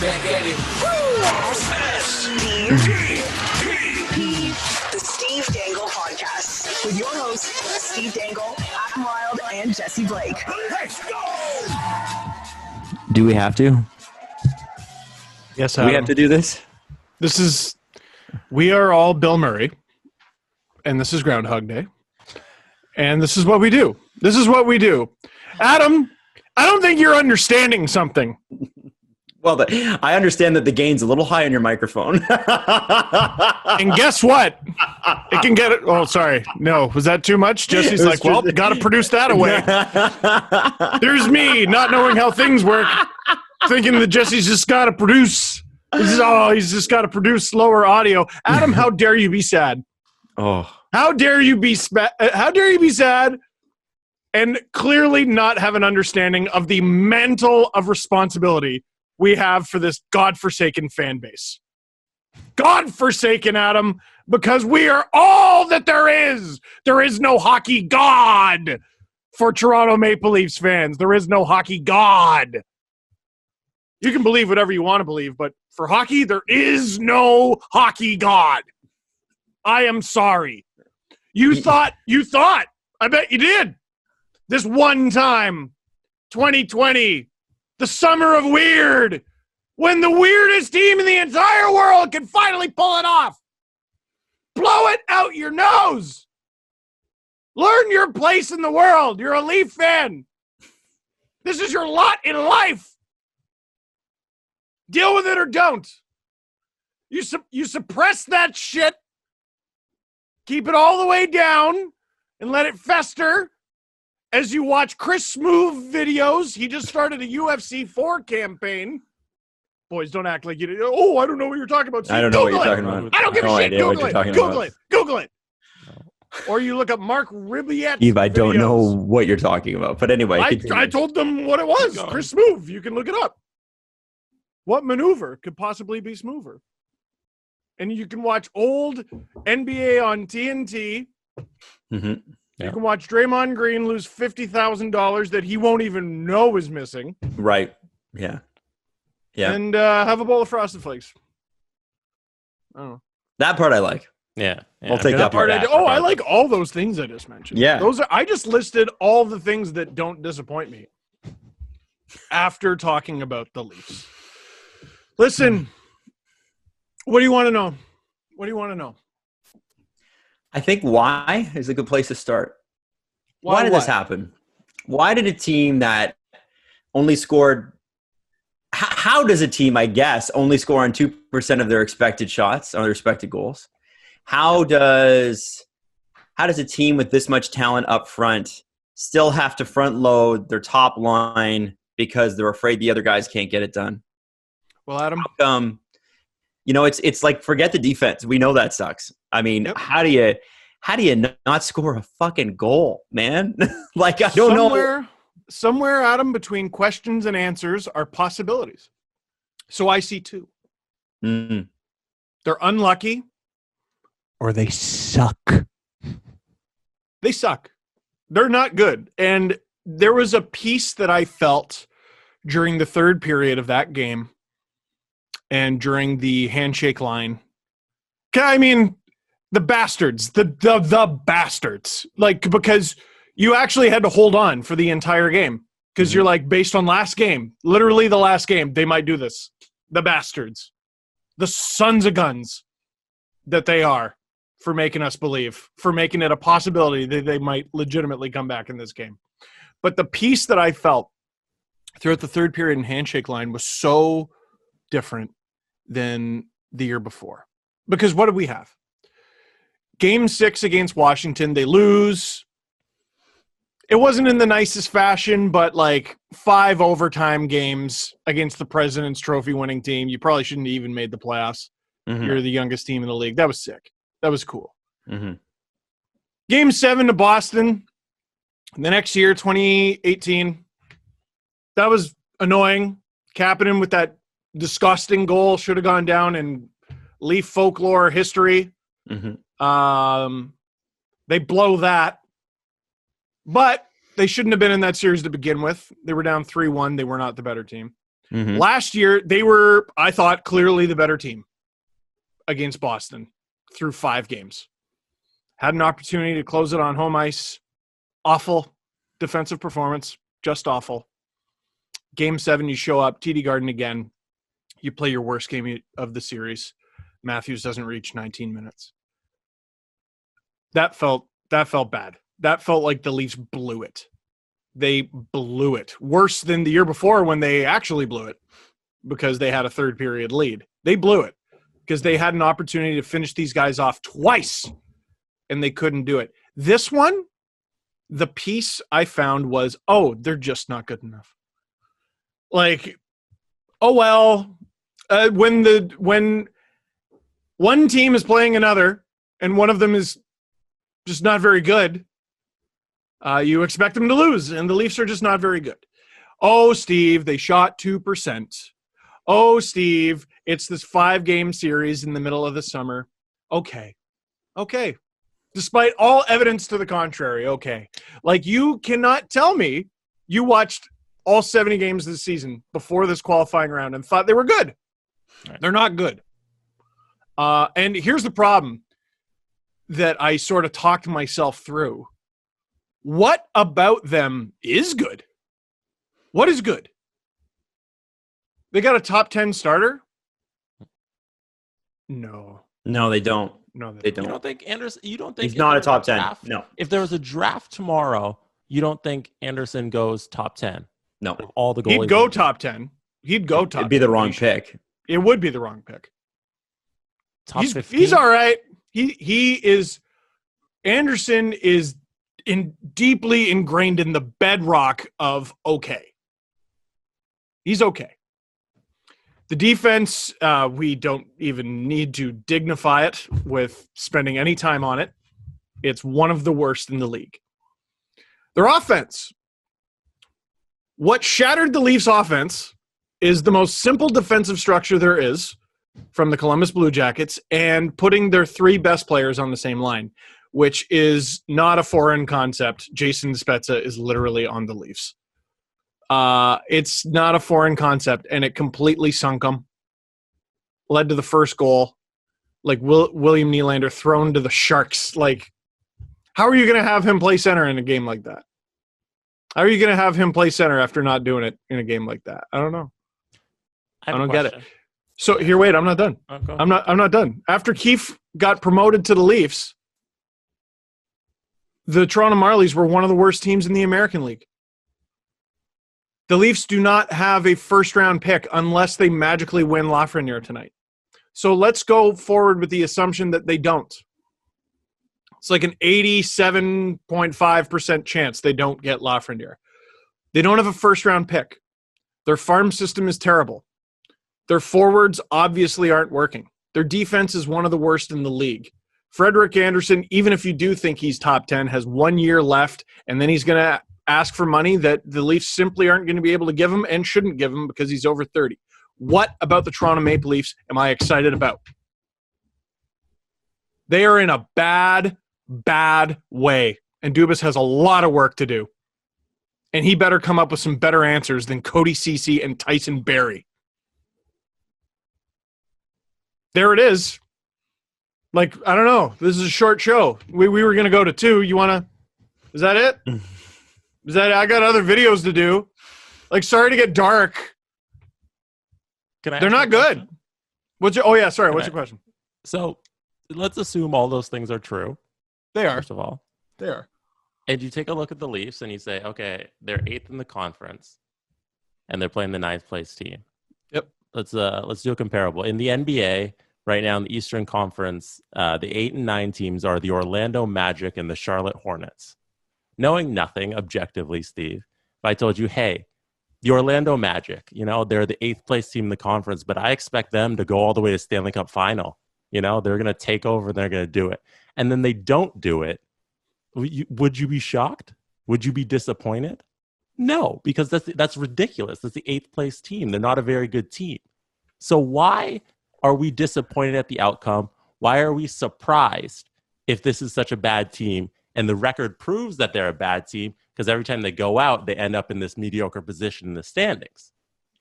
back at it. The Steve Dangle Podcast with your hosts, Steve Dangle, Adam Wilde, and Jesse Blake. Let's go! Do we have to? Yes, Do we have to do this? We are all Bill Murray, and this is Groundhog Day, and this is what we do. Adam, I don't think you're understanding something. Well, I understand that the gain's a little high on your microphone. And guess what? It can get it. Oh, sorry. No, was that too much? Jesse's like, well, got to produce that away. There's me not knowing how things work, thinking that Jesse's just got to produce. He's just got to produce lower audio. Adam, how dare you be sad? Oh, how dare you be sad and clearly not have an understanding of the mantle of responsibility we have for this godforsaken fan base. Godforsaken, Adam, because we are all that there is. There is no hockey god for Toronto Maple Leafs fans. There is no hockey god. You can believe whatever you want to believe, but for hockey, there is no hockey god. I am sorry. You thought, I bet you did. This one time, 2020, the summer of weird, when the weirdest team in the entire world can finally pull it off. Blow it out your nose. Learn your place in the world. You're a Leaf fan. This is your lot in life. Deal with it or don't. You suppress that shit. Keep it all the way down and let it fester as you watch Chris Smoove videos. He just started a UFC 4 campaign. Boys, don't act like you did. Oh, I don't know what you're talking about. I don't know what you're talking about. I don't give a shit. Google it. Google it. No. Or you look up Mark Ribliet's Eve, I don't videos. know what you're talking about. But anyway. I told them what it was. Chris Smoove. You can look it up. What maneuver could possibly be Smoover? And you can watch old NBA on TNT. Mm-hmm. You can watch Draymond Green lose $50,000 that he won't even know is missing. Right. Yeah. Yeah. And have a bowl of Frosted Flakes. I don't know. That part I like. Yeah. I'll take that part. I like all those things I just mentioned. Yeah. I just listed all the things that don't disappoint me after talking about the Leafs. Listen, what do you want to know? I think why is a good place to start. Why did this happen? Why did a team that only scored – how does a team, I guess, only score on 2% of their expected shots, on their expected goals? How does a team with this much talent up front still have to front load their top line because they're afraid the other guys can't get it done? Well, Adam, it's like forget the defense. We know that sucks. I mean, yep. How do you not score a fucking goal, man? Like I don't know. Somewhere, Adam, between questions and answers are possibilities. So I see two. Mm-hmm. They're unlucky, Or they suck. They suck. They're not good. And there was a piece that I felt during the third period of that game and during the handshake line. I mean, the bastards, the bastards, like, because you actually had to hold on for the entire game because you're like, based on last game, literally the last game, they might do this. The bastards, the sons of guns that they are for making us believe, for making it a possibility that they might legitimately come back in this game. But the piece that I felt throughout the third period and handshake line was so different than the year before. Because what did we have? Game 6 against Washington, they lose. It wasn't in the nicest fashion, but like 5 overtime games against the President's Trophy winning team. You probably shouldn't have even made the playoffs. Mm-hmm. You're the youngest team in the league. That was sick. That was cool. Mm-hmm. Game 7 to Boston. The next year, 2018. That was annoying. Kapanen with that disgusting goal should have gone down in Leaf folklore history. Mm-hmm. They blow that. But they shouldn't have been in that series to begin with. They were down 3-1. They were not the better team. Mm-hmm. Last year, they were, I thought, clearly the better team against Boston through 5 games. Had an opportunity to close it on home ice. Awful defensive performance. Just awful. Game 7, you show up, TD Garden again. You play your worst game of the series. Matthews doesn't reach 19 minutes. That felt bad. That felt like the Leafs blew it. They blew it. Worse than the year before when they actually blew it because they had a third period lead. They blew it because they had an opportunity to finish these guys off twice and they couldn't do it. This one, the piece I found was, they're just not good enough. Like, when one team is playing another and one of them is just not very good, you expect them to lose, and the Leafs are just not very good. Oh, Steve, they shot 2%. Oh, Steve, it's this 5-game series in the middle of the summer. Okay. Despite all evidence to the contrary, okay. Like, you cannot tell me you watched all 70 games this season before this qualifying round and thought they were good. Right. They're not good. And here's the problem that I sort of talked myself through. What about them is good? What is good? They got a top 10 starter? No, they don't. No, they don't. You don't think Anderson? You don't think he's not a top 10? Draft, no. If there was a draft tomorrow, you don't think Anderson goes top 10? No. All the goalies. He'd go top 10. He'd go top 10. It'd be the wrong pick. It would be the wrong pick. Top 15? He's all right. He is. Anderson is deeply ingrained in the bedrock of okay. He's okay. The defense, we don't even need to dignify it with spending any time on it. It's one of the worst in the league. Their offense. What shattered the Leafs' offense is the most simple defensive structure there is from the Columbus Blue Jackets and putting their 3 best players on the same line, which is not a foreign concept. Jason Spezza is literally on the Leafs. It's not a foreign concept, and it completely sunk them. Led to the first goal. Like, William Nylander thrown to the Sharks. Like, how are you going to have him play center in a game like that? How are you going to have him play center after not doing it in a game like that? I don't know. I don't get it. So here, wait, I'm not done. Okay. I'm not done. After Keefe got promoted to the Leafs, the Toronto Marlies were one of the worst teams in the American League. The Leafs do not have a first-round pick unless they magically win Lafreniere tonight. So let's go forward with the assumption that they don't. It's like an 87.5% chance they don't get Lafreniere. They don't have a first-round pick. Their farm system is terrible. Their forwards obviously aren't working. Their defense is one of the worst in the league. Frederik Andersen, even if you do think he's top 10, has 1 year left, and then he's going to ask for money that the Leafs simply aren't going to be able to give him and shouldn't give him because he's over 30. What about the Toronto Maple Leafs am I excited about? They are in a bad way, and Dubas has a lot of work to do. And he better come up with some better answers than Cody Ceci and Tyson Barrie. There it is. Like, I don't know. This is a short show. We were going to go to 2. You want to – is that it? Is that – I got other videos to do. Like, sorry to get dark. They're not good. What's your – what's your question? So let's assume all those things are true. They are. First of all. They are. And you take a look at the Leafs and you say, okay, they're 8th in the conference and they're playing the 9th place team. Yep. Let's do a comparable. In the NBA right now in the Eastern Conference, the 8 and 9 teams are the Orlando Magic and the Charlotte Hornets. Knowing nothing objectively, Steve, if I told you, hey, the Orlando Magic, they're the 8th place team in the conference, but I expect them to go all the way to Stanley Cup final. They're going to take over and they're going to do it. And then they don't do it. Would you be shocked? Would you be disappointed? No, because that's ridiculous. That's the 8th place team. They're not a very good team. So why are we disappointed at the outcome? Why are we surprised if this is such a bad team? And the record proves that they're a bad team because every time they go out, they end up in this mediocre position in the standings.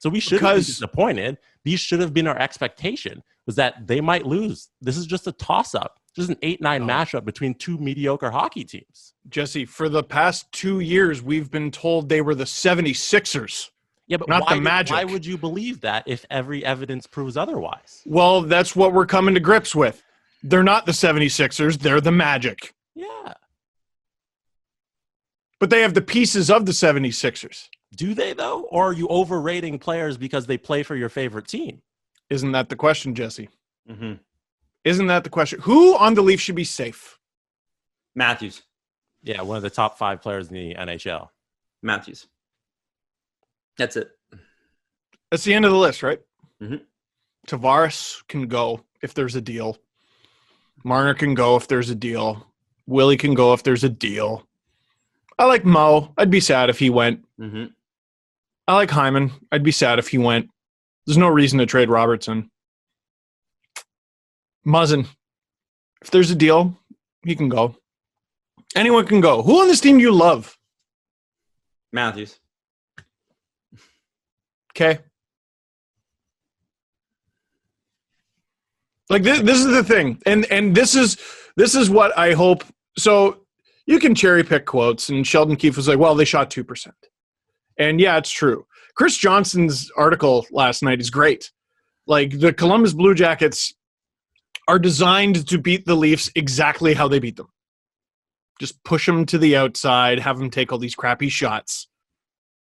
So we shouldn't be disappointed. These should have been our expectation, was that they might lose. This is just a toss-up. Just an 8-9 matchup between two mediocre hockey teams. Jesse, for the past 2 years, we've been told they were the 76ers. Yeah, but not the Magic. Why would you believe that if every evidence proves otherwise? Well, that's what we're coming to grips with. They're not the 76ers. They're the Magic. Yeah. But they have the pieces of the 76ers. Do they, though? Or are you overrating players because they play for your favorite team? Isn't that the question, Jesse? Mm-hmm. Isn't that the question? Who on the Leafs should be safe? Matthews. Yeah, one of the top 5 players in the NHL. Matthews. That's it. That's the end of the list, right? Mm-hmm. Tavares can go if there's a deal. Marner can go if there's a deal. Willie can go if there's a deal. I like Mo. I'd be sad if he went. Mm-hmm. I like Hyman. I'd be sad if he went. There's no reason to trade Robertson. Muzzin. If there's a deal, he can go. Anyone can go. Who on this team do you love? Matthews. Okay. Like this is the thing. And this is what I hope. So you can cherry pick quotes, and Sheldon Keefe was like, well, they shot 2%. And yeah, it's true. Chris Johnson's article last night is great. Like, the Columbus Blue Jackets are designed to beat the Leafs exactly how they beat them. Just push them to the outside, have them take all these crappy shots.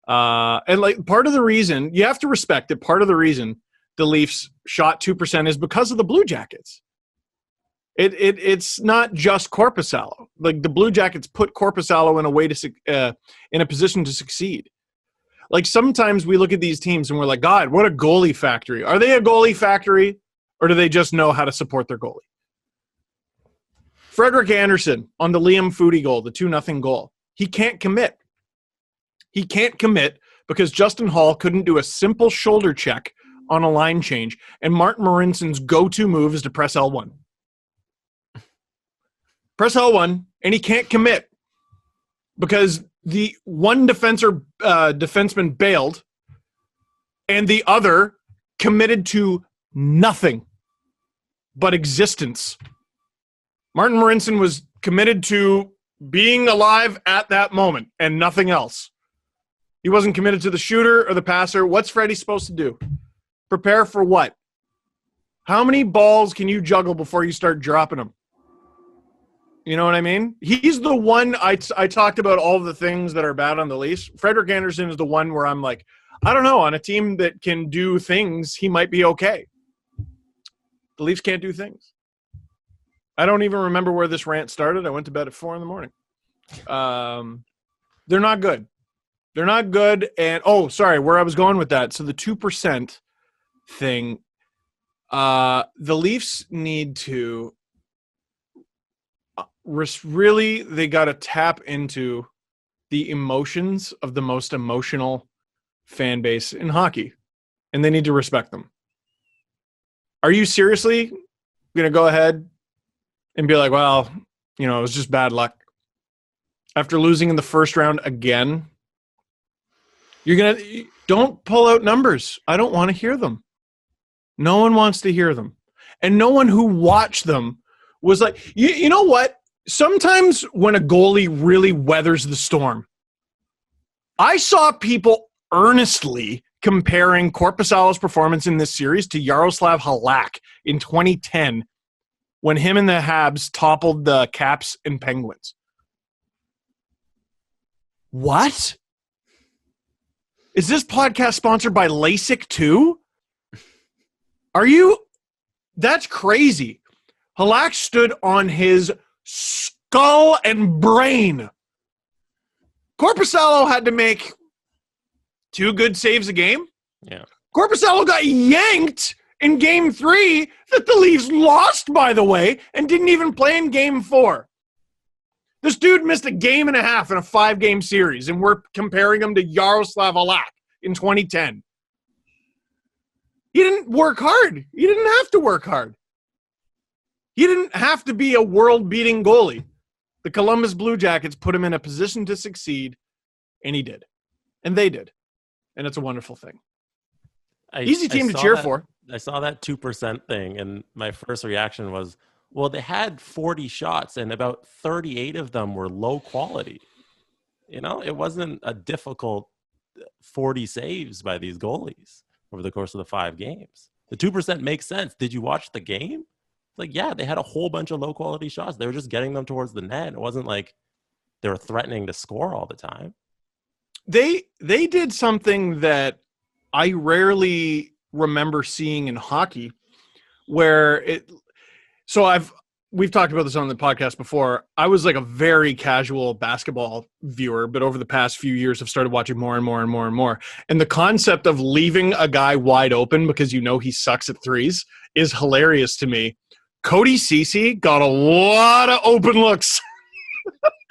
And like, part of the reason, you have to respect that part of the reason the Leafs shot 2% is because of the Blue Jackets. It's not just Korpisalo. Like, the Blue Jackets put Korpisalo in a way to in a position to succeed. Like, sometimes we look at these teams and we're like, God, what a goalie factory. Are they a goalie factory, or do they just know how to support their goalie? Frederik Andersen on the Liam Foudy goal, the 2-0 goal. He can't commit. He can't commit because Justin Hall couldn't do a simple shoulder check on a line change, and Martin Marinsson's go-to move is to press L1. Press L1, and he can't commit because the one defenseman bailed, and the other committed to nothing but existence. Martin Marinsson was committed to being alive at that moment and nothing else. He wasn't committed to the shooter or the passer. What's Freddie supposed to do? Prepare for what? How many balls can you juggle before you start dropping them? You know what I mean? He's the one I talked about all the things that are bad on the Leafs. Frederik Andersen is the one where I'm like, I don't know, on a team that can do things, he might be okay. The Leafs can't do things. I don't even remember where this rant started. I went to bed at 4 a.m. They're not good. They're not good. And, sorry, where I was going with that. So the 2% thing, the Leafs need to really, they got to tap into the emotions of the most emotional fan base in hockey, and they need to respect them. Are you seriously going to go ahead and be like, well, it was just bad luck? After losing in the first round again, don't pull out numbers. I don't want to hear them. No one wants to hear them. And no one who watched them was like, you know what? Sometimes when a goalie really weathers the storm, I saw people earnestly comparing Korpisalo's performance in this series to Yaroslav Halak in 2010 when him and the Habs toppled the Caps and Penguins. What? Is this podcast sponsored by LASIK too? Are you? That's crazy. Halak stood on his skull and brain. Korpisalo had to make 2 good saves a game. Yeah. Korpisalo got yanked in Game 3 that the Leafs lost, by the way, and didn't even play in Game 4. This dude missed a game and a half in a 5-game series, and we're comparing him to Yaroslav Halak in 2010. He didn't work hard. He didn't have to work hard. He didn't have to be a world-beating goalie. The Columbus Blue Jackets put him in a position to succeed, and he did. And they did. And it's a wonderful thing. Easy team to cheer for. I saw that 2% thing, and my first reaction was, well, they had 40 shots, and about 38 of them were low quality. It wasn't a difficult 40 saves by these goalies over the course of the 5 games. The 2% makes sense. Did you watch the game? Like, yeah, they had a whole bunch of low quality shots. They were just getting them towards the net. It wasn't like they were threatening to score all the time. They did something that I rarely remember seeing in hockey, where we've talked about this on the podcast before. I was like a very casual basketball viewer, but over the past few years I've started watching more and more and more and more. And the concept of leaving a guy wide open because he sucks at threes is hilarious to me. Cody Ceci got a lot of open looks.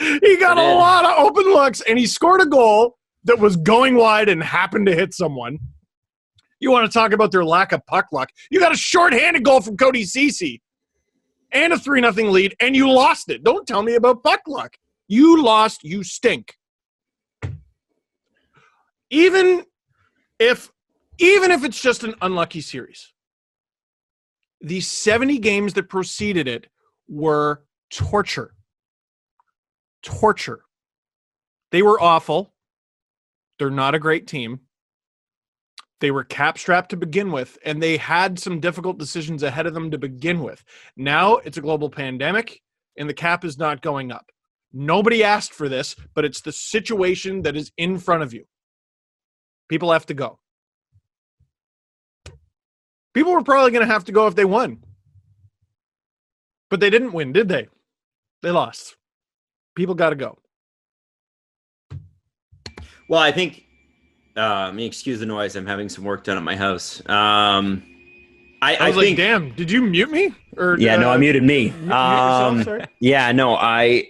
He got a lot of open looks, and he scored a goal that was going wide and happened to hit someone. You want to talk about their lack of puck luck? You got a shorthanded goal from Cody Ceci and a 3-0 lead, and you lost it. Don't tell me about puck luck. You lost. You stink. Even if it's just an unlucky series, the 70 games that preceded it were torture. Torture. They were awful. They're not a great team. They were cap-strapped to begin with, and they had some difficult decisions ahead of them to begin with. Now it's a global pandemic, and the cap is not going up. Nobody asked for this, but it's the situation that is in front of you. People have to go. People were probably going to have to go if they won. But they didn't win, did they? They lost. People got to go. Well, I think, excuse the noise. I'm having some work done at my house. I was like, damn, did you mute me? Or yeah, no, I muted me. Mute yourself, sorry? Yeah, no, I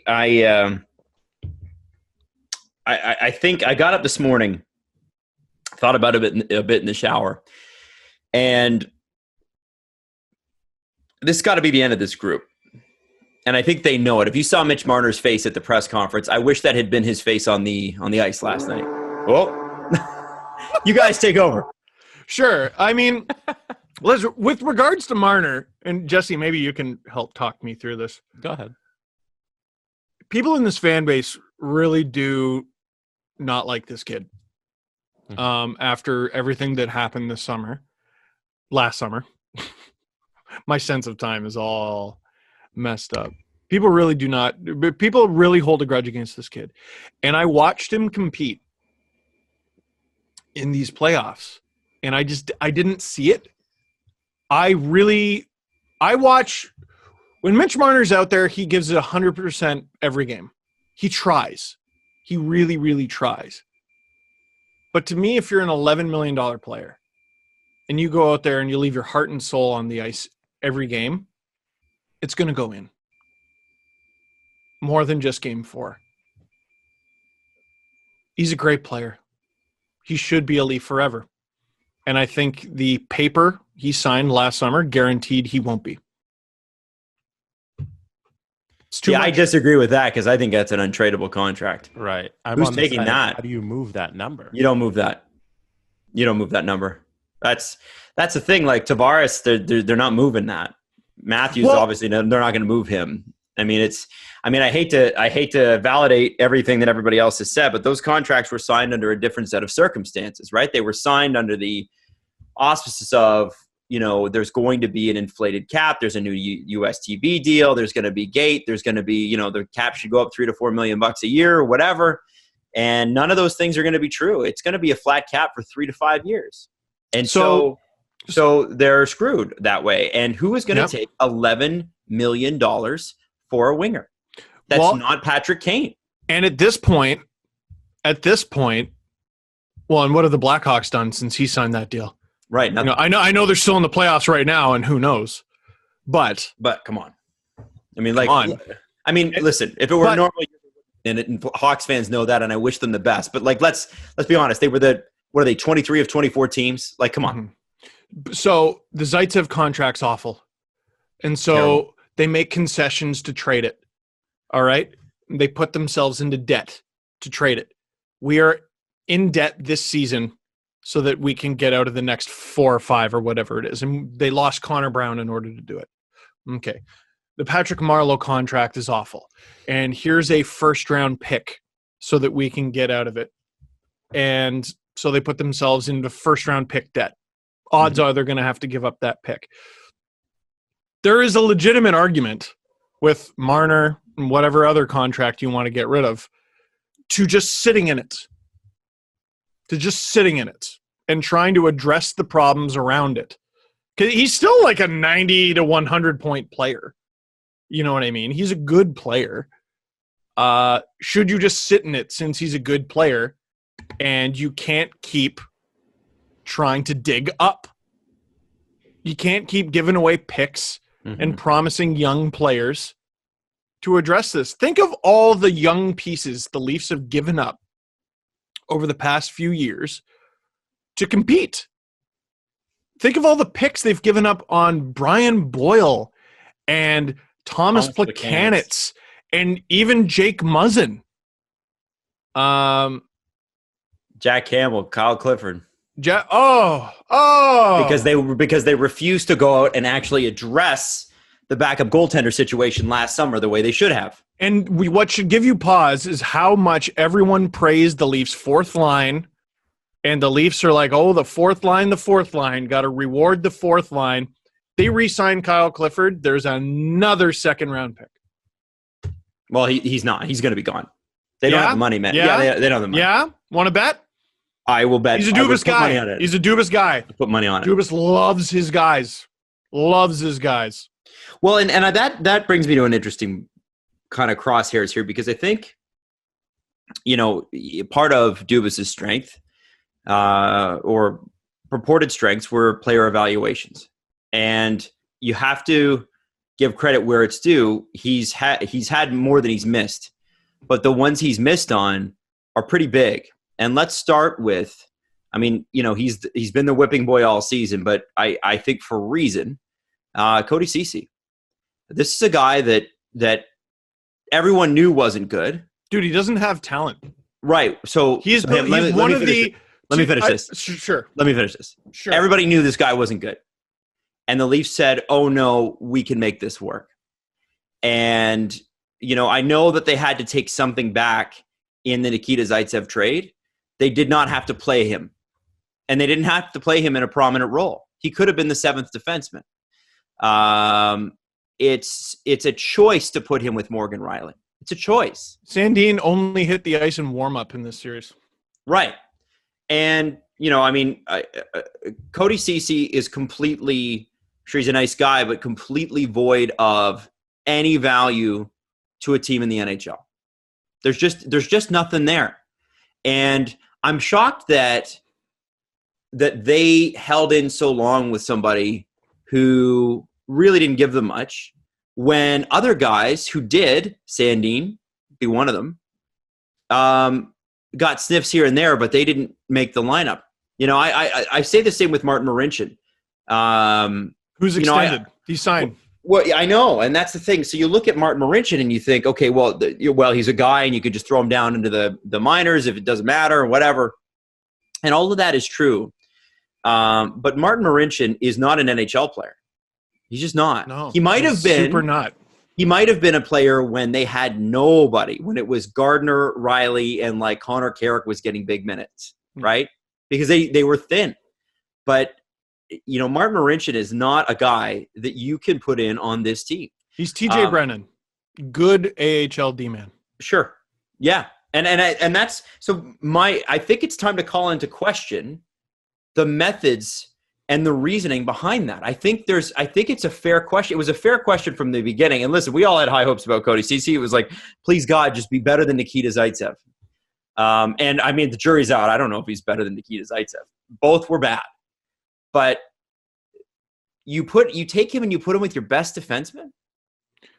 think I got up this morning, thought about it a bit in the shower, and this got to be the end of this group. And I think they know it. If you saw Mitch Marner's face at the press conference, I wish that had been his face on the ice last night. Well, you guys take over. Sure. I mean, with regards to Marner, and Jesse, maybe you can help talk me through this. Go ahead. People in this fan base really do not like this kid. After everything that happened last summer. My sense of time is all messed up. People really hold a grudge against this kid. And I watched him compete in these playoffs, and I didn't see it. I watch when Mitch Marner's out there, he gives it 100% every game. He tries. He really, really tries. But to me, if you're an $11 million player and you go out there and you leave your heart and soul on the ice every game, it's going to go in. More than just game 4. He's a great player. He should be a Leaf forever. And I think the paper he signed last summer guaranteed he won't be. It's too much. I disagree with that because I think that's an untradeable contract. Right. Who's taking that? How do you move that number? You don't move that. You don't move that number. That's the thing. Like Tavares, they're not moving that. Matthews, obviously, they're not going to move him. I hate to validate everything that everybody else has said, but those contracts were signed under a different set of circumstances, right? They were signed under the auspices of, there's going to be an inflated cap. There's a new US TV deal. There's going to be gate. There's going to be, the cap should go up $3 to $4 million a year or whatever. And none of those things are going to be true. It's going to be a flat cap for 3 to 5 years. And so they're screwed that way. And who is going to take $11 million for a winger? That's not Patrick Kane. And at this point, and what have the Blackhawks done since he signed that deal? Right. I know they're still in the playoffs right now, and who knows? But come on. Listen, if it were normal, and Hawks fans know that, and I wish them the best. But let's be honest. They were 23 of 24 teams? Come on. Mm-hmm. So the Zaitsev contract's awful. And so they make concessions to trade it. All right? They put themselves into debt to trade it. We are in debt this season so that we can get out of the next 4 or 5 or whatever it is. And they lost Connor Brown in order to do it. Okay. The Patrick Marleau contract is awful. And here's a first-round pick so that we can get out of it. And so they put themselves into first-round pick debt. Odds are they're going to have to give up that pick. There is a legitimate argument with Marner and whatever other contract you want to get rid of to just sitting in it. And trying to address the problems around it. Because he's still like a 90 to 100 point player. You know what I mean? He's a good player. Should you just sit in it since he's a good player and you can't keep trying to dig up? You can't keep giving away picks and promising young players to address this. Think of all the young pieces the Leafs have given up over the past few years to compete. Think of all the picks they've given up on Brian Boyle and Thomas Plekanec and even Jake Muzzin. Jack Campbell, Kyle Clifford. Because they refused to go out and actually address the backup goaltender situation last summer the way they should have. And what should give you pause is how much everyone praised the Leafs' fourth line. And the Leafs are like, the fourth line, got to reward the fourth line. They re-signed Kyle Clifford. There's another second-round pick. Well, he's not. He's going to be gone. They don't have the money, man. Yeah, they don't have the money. Yeah? Want to bet? I will bet. He's a Dubas guy. He's a Dubas guy. Put money on it. Dubas loves his guys. Well, and that brings me to an interesting kind of crosshairs here, because I think, part of Dubas's strength or purported strengths were player evaluations. And you have to give credit where it's due. He's had more than he's missed, but the ones he's missed on are pretty big. And let's start with, he's been the whipping boy all season, but I think for a reason, Cody Ceci. This is a guy that everyone knew wasn't good. Dude, he doesn't have talent. Right. So he's one of the... Let me finish this. Sure. Let me finish this. Sure. Everybody knew this guy wasn't good. And the Leafs said, oh, no, we can make this work. And, I know that they had to take something back in the Nikita Zaitsev trade. They did not have to play him. And they didn't have to play him in a prominent role. He could have been the seventh defenseman. It's a choice to put him with Morgan Rielly. It's a choice. Sandin only hit the ice in warm-up in this series. Right. And, Cody Ceci is completely, I'm sure he's a nice guy, but completely void of any value to a team in the NHL. There's just nothing there. And I'm shocked that they held in so long with somebody who really didn't give them much, when other guys who did, Sandin be one of them, got sniffs here and there, but they didn't make the lineup. I say the same with Martin Marincin. Who's extended? He signed. Well, I know, and that's the thing. So you look at Martin Marincin and you think, okay, well, he's a guy, and you could just throw him down into the minors if it doesn't matter or whatever. And all of that is true. But Martin Marincin is not an NHL player. He's just not. No, he might have been super not. He might have been a player when they had nobody, when it was Gardner, Riley, and like Connor Carrick was getting big minutes, right? Because they were thin. But Martin Marincin is not a guy that you can put in on this team. He's TJ Brennan, good AHL D-man. Sure, yeah, and that's so. I think it's time to call into question the methods and the reasoning behind that. I think it's a fair question. It was a fair question from the beginning. And listen, we all had high hopes about Cody Ceci. It was like, please God, just be better than Nikita Zaitsev. And the jury's out. I don't know if he's better than Nikita Zaitsev. Both were bad. But you take him and you put him with your best defenseman,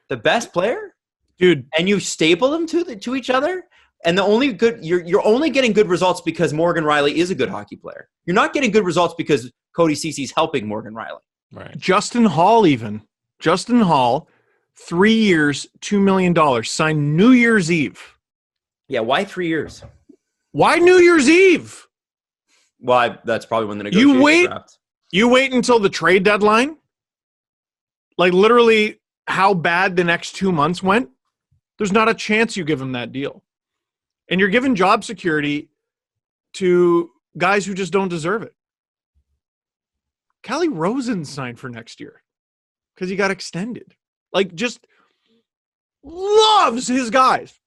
the best player, dude, and you staple them to each other. And you're only getting good results because Morgan Rielly is a good hockey player. You're not getting good results because Cody Ceci's helping Morgan Rielly. Right. Justin Hall, 3 years, $2 million, signed New Year's Eve. Yeah, why 3 years? Why New Year's Eve? Well, that's probably when the negotiations wrapped. You wait until the trade deadline. Like literally how bad the next 2 months went. There's not a chance you give him that deal. And you're giving job security to guys who just don't deserve it. Callie Rosen signed for next year because he got extended. Like, just loves his guys.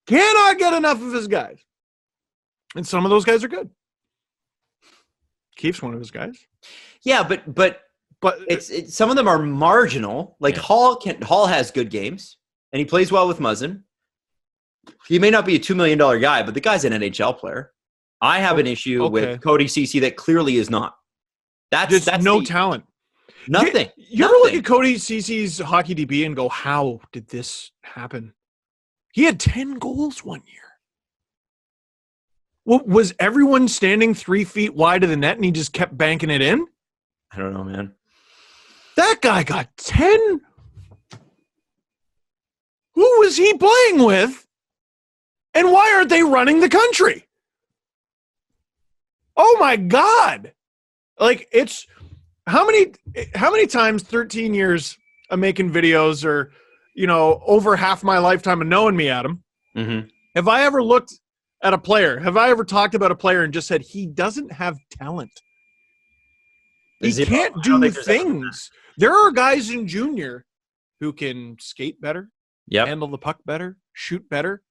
Cannot get enough of his guys. And some of those guys are good. Keith's one of his guys. Yeah, but it's some of them are marginal. Like Hall has good games, and he plays well with Muzzin. He may not be a $2 million guy, but the guy's an NHL player. I have an issue with Cody Ceci that clearly is not. That's no talent. Nothing. You ever look at Cody Ceci's hockey DB and go, how did this happen? He had 10 goals one year. Well, was everyone standing 3 feet wide of the net and he just kept banking it in? I don't know, man. That guy got 10. Who was he playing with? And why aren't they running the country? Oh my God. Like, it's how many times 13 years of making videos, or over half my lifetime of knowing me, Adam, have I ever looked at a player? Have I ever talked about a player and just said he doesn't have talent? He can't do things. There are guys in junior who can skate better, handle the puck better, shoot better,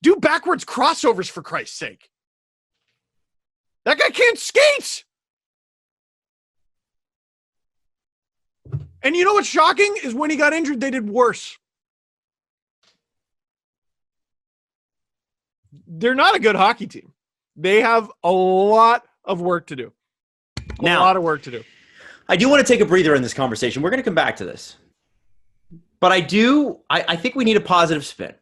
do backwards crossovers, for Christ's sake. That guy can't skate. And you know what's shocking is when he got injured, they did worse. They're not a good hockey team. They have a lot of work to do. A lot of work to do. I do want to take a breather in this conversation. We're going to come back to this. But I think we need a positive spin.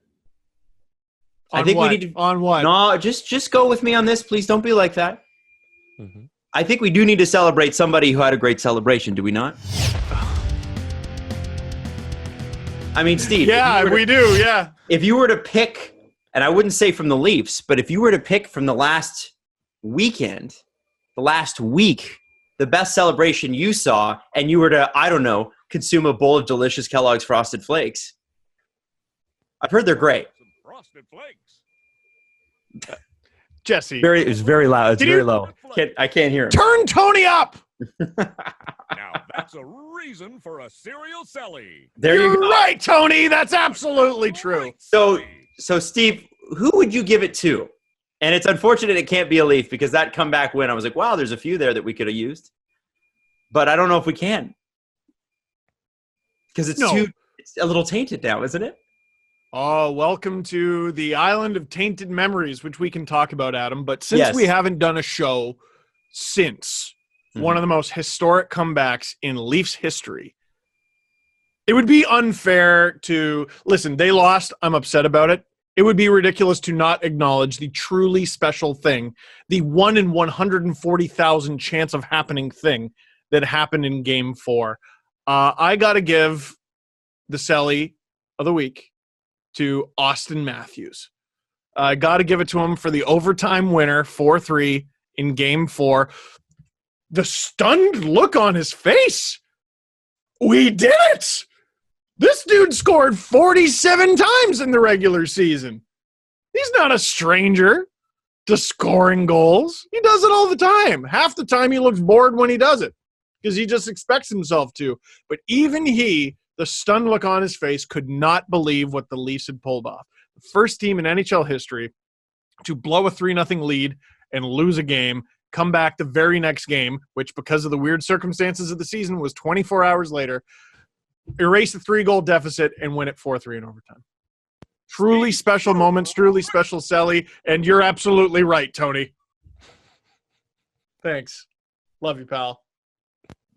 On what? No, just go with me on this. Please don't be like that. Mm-hmm. I think we do need to celebrate somebody who had a great celebration, do we not? I mean, Steve. Yeah, we do, yeah. If you were to pick, and I wouldn't say from the Leafs, but if you were to pick from the last weekend, the last week, the best celebration you saw, and you were to, I don't know, consume a bowl of delicious Kellogg's Frosted Flakes, I've heard they're great. Frosted Flakes. Jesse. It was very loud. It's very low. I can't hear him. Turn Tony up. Now that's a reason for a cereal celly. You're right, Tony. That's absolutely true. So Steve, who would you give it to? And it's unfortunate it can't be a Leaf, because that comeback win, I was like, wow, there's a few there that we could have used. But I don't know if we can. Because it's a little tainted now, isn't it? Oh, welcome to the island of tainted memories, which we can talk about, Adam. But since we haven't done a show since one of the most historic comebacks in Leafs history, it would be unfair to – listen, they lost. I'm upset about it. It would be ridiculous to not acknowledge the truly special thing, the 1 in 140,000 chance of happening thing that happened in Game 4. I got to give the Selly of the week to Austin Matthews. I got to give it to him for the overtime winner, 4-3 in Game 4. The stunned look on his face. We did it! This dude scored 47 times in the regular season. He's not a stranger to scoring goals. He does it all the time. Half the time he looks bored when he does it because he just expects himself to. But even he, the stunned look on his face, could not believe what the Leafs had pulled off. The first team in NHL history to blow a 3-0 lead and lose a game, come back the very next game, which because of the weird circumstances of the season was 24 hours later, erase the 3-goal deficit and win it 4-3 in overtime. Truly special moments, truly special Selly, and you're absolutely right, Tony. Thanks. Love you, pal.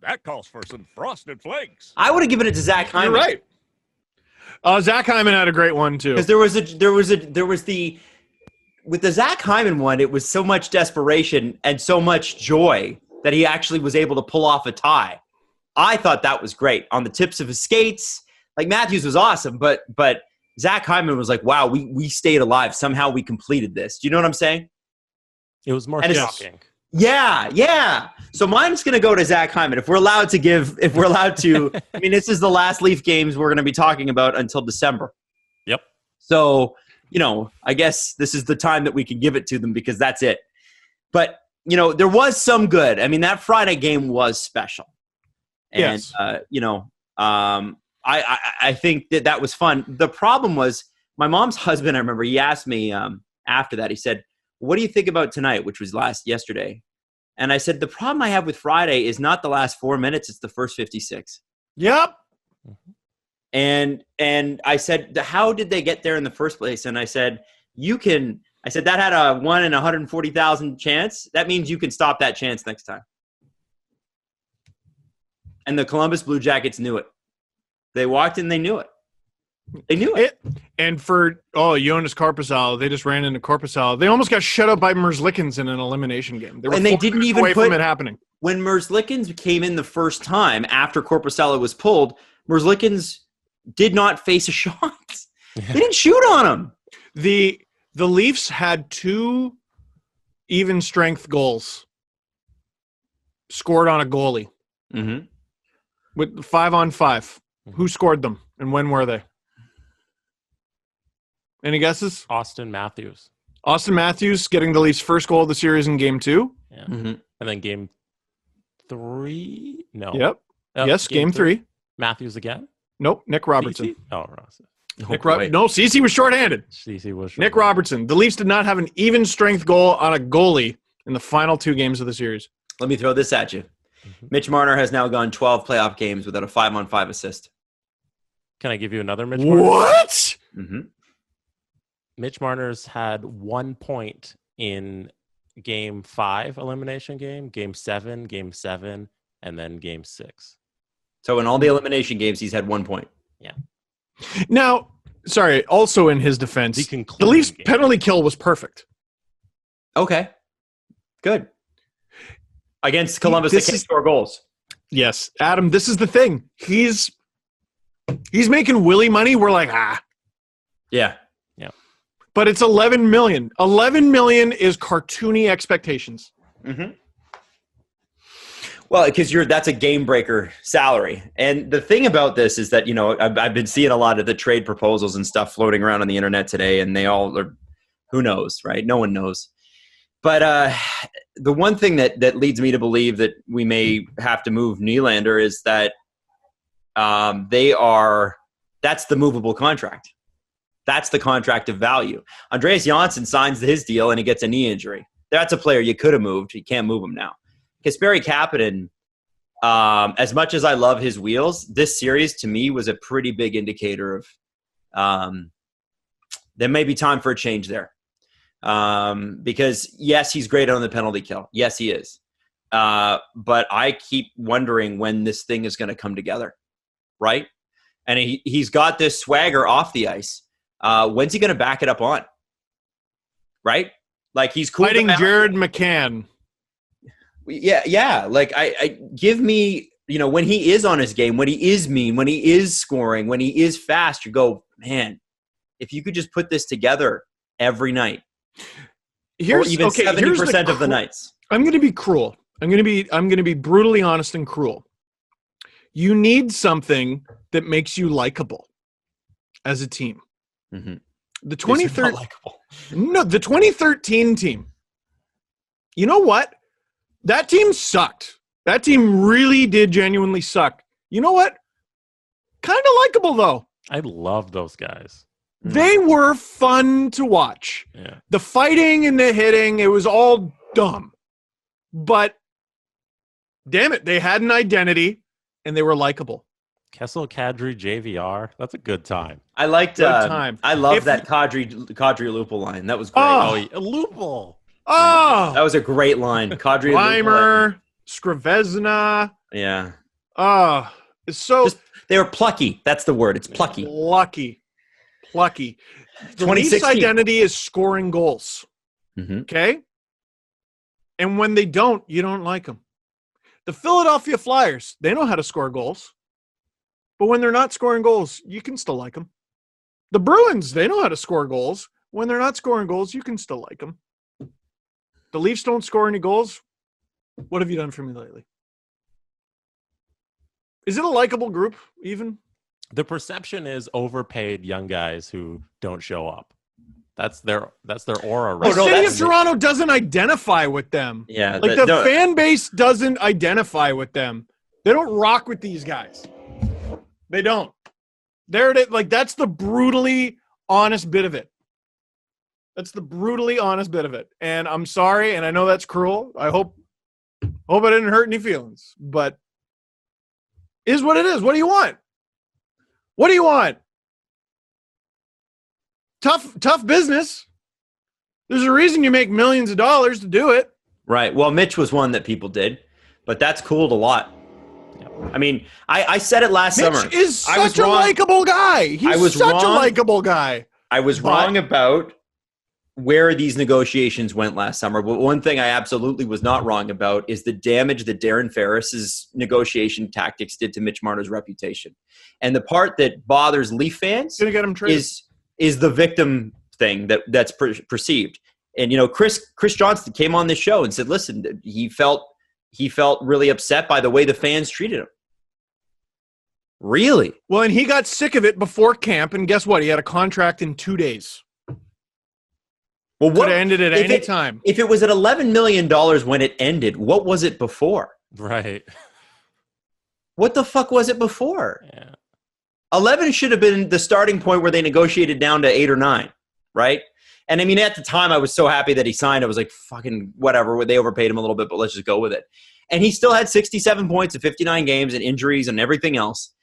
That calls for some Frosted Flakes. I would have given it to Zach Hyman. You're right. Zach Hyman had a great one too. Because there was the with the Zach Hyman one, it was so much desperation and so much joy that he actually was able to pull off a tie. I thought that was great on the tips of his skates. Like, Matthews was awesome, but Zach Hyman was like, wow, we stayed alive. Somehow we completed this. Do you know what I'm saying? It was more And it's- shocking. Yeah. So mine's going to go to Zach Hyman. If we're allowed to, I mean, this is the last Leaf games we're going to be talking about until December. Yep. So, I guess this is the time that we can give it to them because that's it. But, there was some good. I mean, that Friday game was special. And, Yes. I think that was fun. The problem was my mom's husband, I remember, he asked me after that, he said, what do you think about tonight, which was yesterday? And I said, the problem I have with Friday is not the last 4 minutes, it's the first 56. Yep. And I said, how did they get there in the first place? And I said, that had a 1 in 140,000 chance. That means you can stop that chance next time. And the Columbus Blue Jackets knew it. They walked in, they knew it. They knew it. And for Jonas Korpisalo, they just ran into Korpisalo. They almost got shut out by Merzlikins in an elimination game. They were And they didn't even away from it happening. When Merzlikins came in the first time after Korpisalo was pulled, Merzlikins did not face a shot. They didn't shoot on him. The Leafs had 2 even strength goals scored on a goalie Mm-hmm. with 5-on-5. Who scored them and when were they? Any guesses? Austin Matthews. Austin Matthews getting the Leafs' first goal of the series in Game 2. Yeah. Mm-hmm. And then Game 3? No. Yep. Oh, Yes, Game 3. Matthews again? Nope, Nick Robertson. Cece? Oh, Ross. No, Cece was shorthanded. Cece was Nick Robertson. The Leafs did not have an even strength goal on a goalie in the final 2 games of the series. Let me throw this at you. Mm-hmm. Mitch Marner has now gone 12 playoff games without a 5-on-5 assist. Can I give you another Mitch Marner? What? Mm-hmm. Mitch Marner's had 1 point in Game 5 elimination game, Game 7, and then Game 6. So in all the elimination games, he's had 1 point. Yeah. Now, sorry, also in his defense, The the concluding Leafs' game. penalty kill was perfect. Okay. Good. Against Columbus, they can't score goals. Yes, Adam, this is the thing. He's making Willie money. We're like, Yeah. but it's 11 million. 11 million is cartoony expectations. Mm-hmm. Well, because that's a game breaker salary. And the thing about this is that, I've been seeing a lot of the trade proposals and stuff floating around on the internet today, and they all are, who knows, right? No one knows. But the one thing that leads me to believe that we may have to move Nylander is that that's the movable contract. That's the contract of value. Andreas Janssen signs his deal and he gets a knee injury. That's a player you could have moved. You can't move him now. Kasperi Kapanen, as much as I love his wheels, this series to me was a pretty big indicator of there may be time for a change there. Because, yes, he's great on the penalty kill. Yes, he is. But I keep wondering when this thing is going to come together, right? And he's got this swagger off the ice. When's he going to back it up on? Right? Like he's cool. Fighting Jared McCann. Yeah. Like I give me, when he is on his game, when he is mean, when he is scoring, when he is fast, you go, man, if you could just put this together every night. Or even 70% of the nights. I'm going to be cruel. I'm going to be brutally honest and cruel. You need something that makes you likable as a team. Mm-hmm. The 2013 team. You know what? That team sucked. That team really did genuinely suck. You know what? Kind of likable though. I love those guys. They were fun to watch. Yeah. The fighting and the hitting, it was all dumb. But damn it, they had an identity and they were likable. Kessel, Kadri, JVR. That's a good time. I liked time. I love that Kadri Lupul line. That was great. Oh, Lupul. Oh, That was a great line. Kadri Reimer, Scrivezna. Yeah. Oh, it's so they were plucky. That's the word. It's plucky. plucky. The Leafs' 2016. identity is scoring goals. Mm-hmm. Okay? And when they don't, you don't like them. The Philadelphia Flyers, they know how to score goals. But when they're not scoring goals, you can still like them. The Bruins, they know how to score goals. When they're not scoring goals, you can still like them. The Leafs don't score any goals. What have you done for me lately? Is it a likable group even? The perception is overpaid young guys who don't show up. That's their aura. The city of Toronto doesn't identify with them. Yeah, like the fan base doesn't identify with them. They don't rock with these guys. They don't. That's the brutally honest bit of it. That's the brutally honest bit of it. And I'm sorry, and I know that's cruel. I hope I didn't hurt any feelings, but is what it is. What do you want? What do you want? Tough business. There's a reason you make millions of dollars to do it. Right. Well, Mitch was one that people did, but that's cooled a lot. I mean, I said it last summer. Mitch is such a likable guy. He's such a likable guy. I was wrong about where these negotiations went last summer. But one thing I absolutely was not wrong about is the damage that Darren Ferris's negotiation tactics did to Mitch Marner's reputation. And the part that bothers Leaf fans gonna get him traded. is the victim thing that's perceived. And, Chris Johnston came on this show and said, listen, he felt really upset by the way the fans treated him. Really? Well, and he got sick of it before camp, and guess what? He had a contract in 2 days. Well, could have ended at any time. If it was at $11 million when it ended, what was it before? Right. What the fuck was it before? Yeah. 11 should have been the starting point where they negotiated down to 8 or 9, right? And I mean, at the time, I was so happy that he signed. I was like, fucking whatever. They overpaid him a little bit, but let's just go with it. And he still had 67 points in 59 games and injuries and everything else.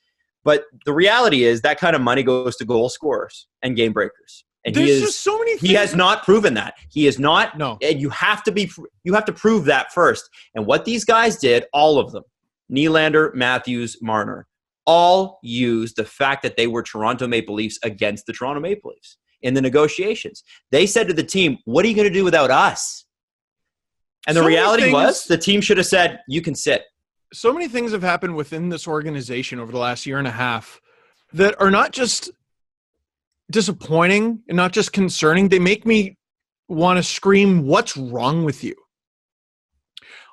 But the reality is that kind of money goes to goal scorers and game breakers. And there's just so many things. He has not proven that. He is not. No. And you have to prove that first. And what these guys did, all of them, Nylander, Matthews, Marner, all used the fact that they were Toronto Maple Leafs against the Toronto Maple Leafs in the negotiations. They said to the team, what are you going to do without us? And the reality was the team should have said, you can sit. So many things have happened within this organization over the last year and a half that are not just disappointing and not just concerning. They make me want to scream, what's wrong with you?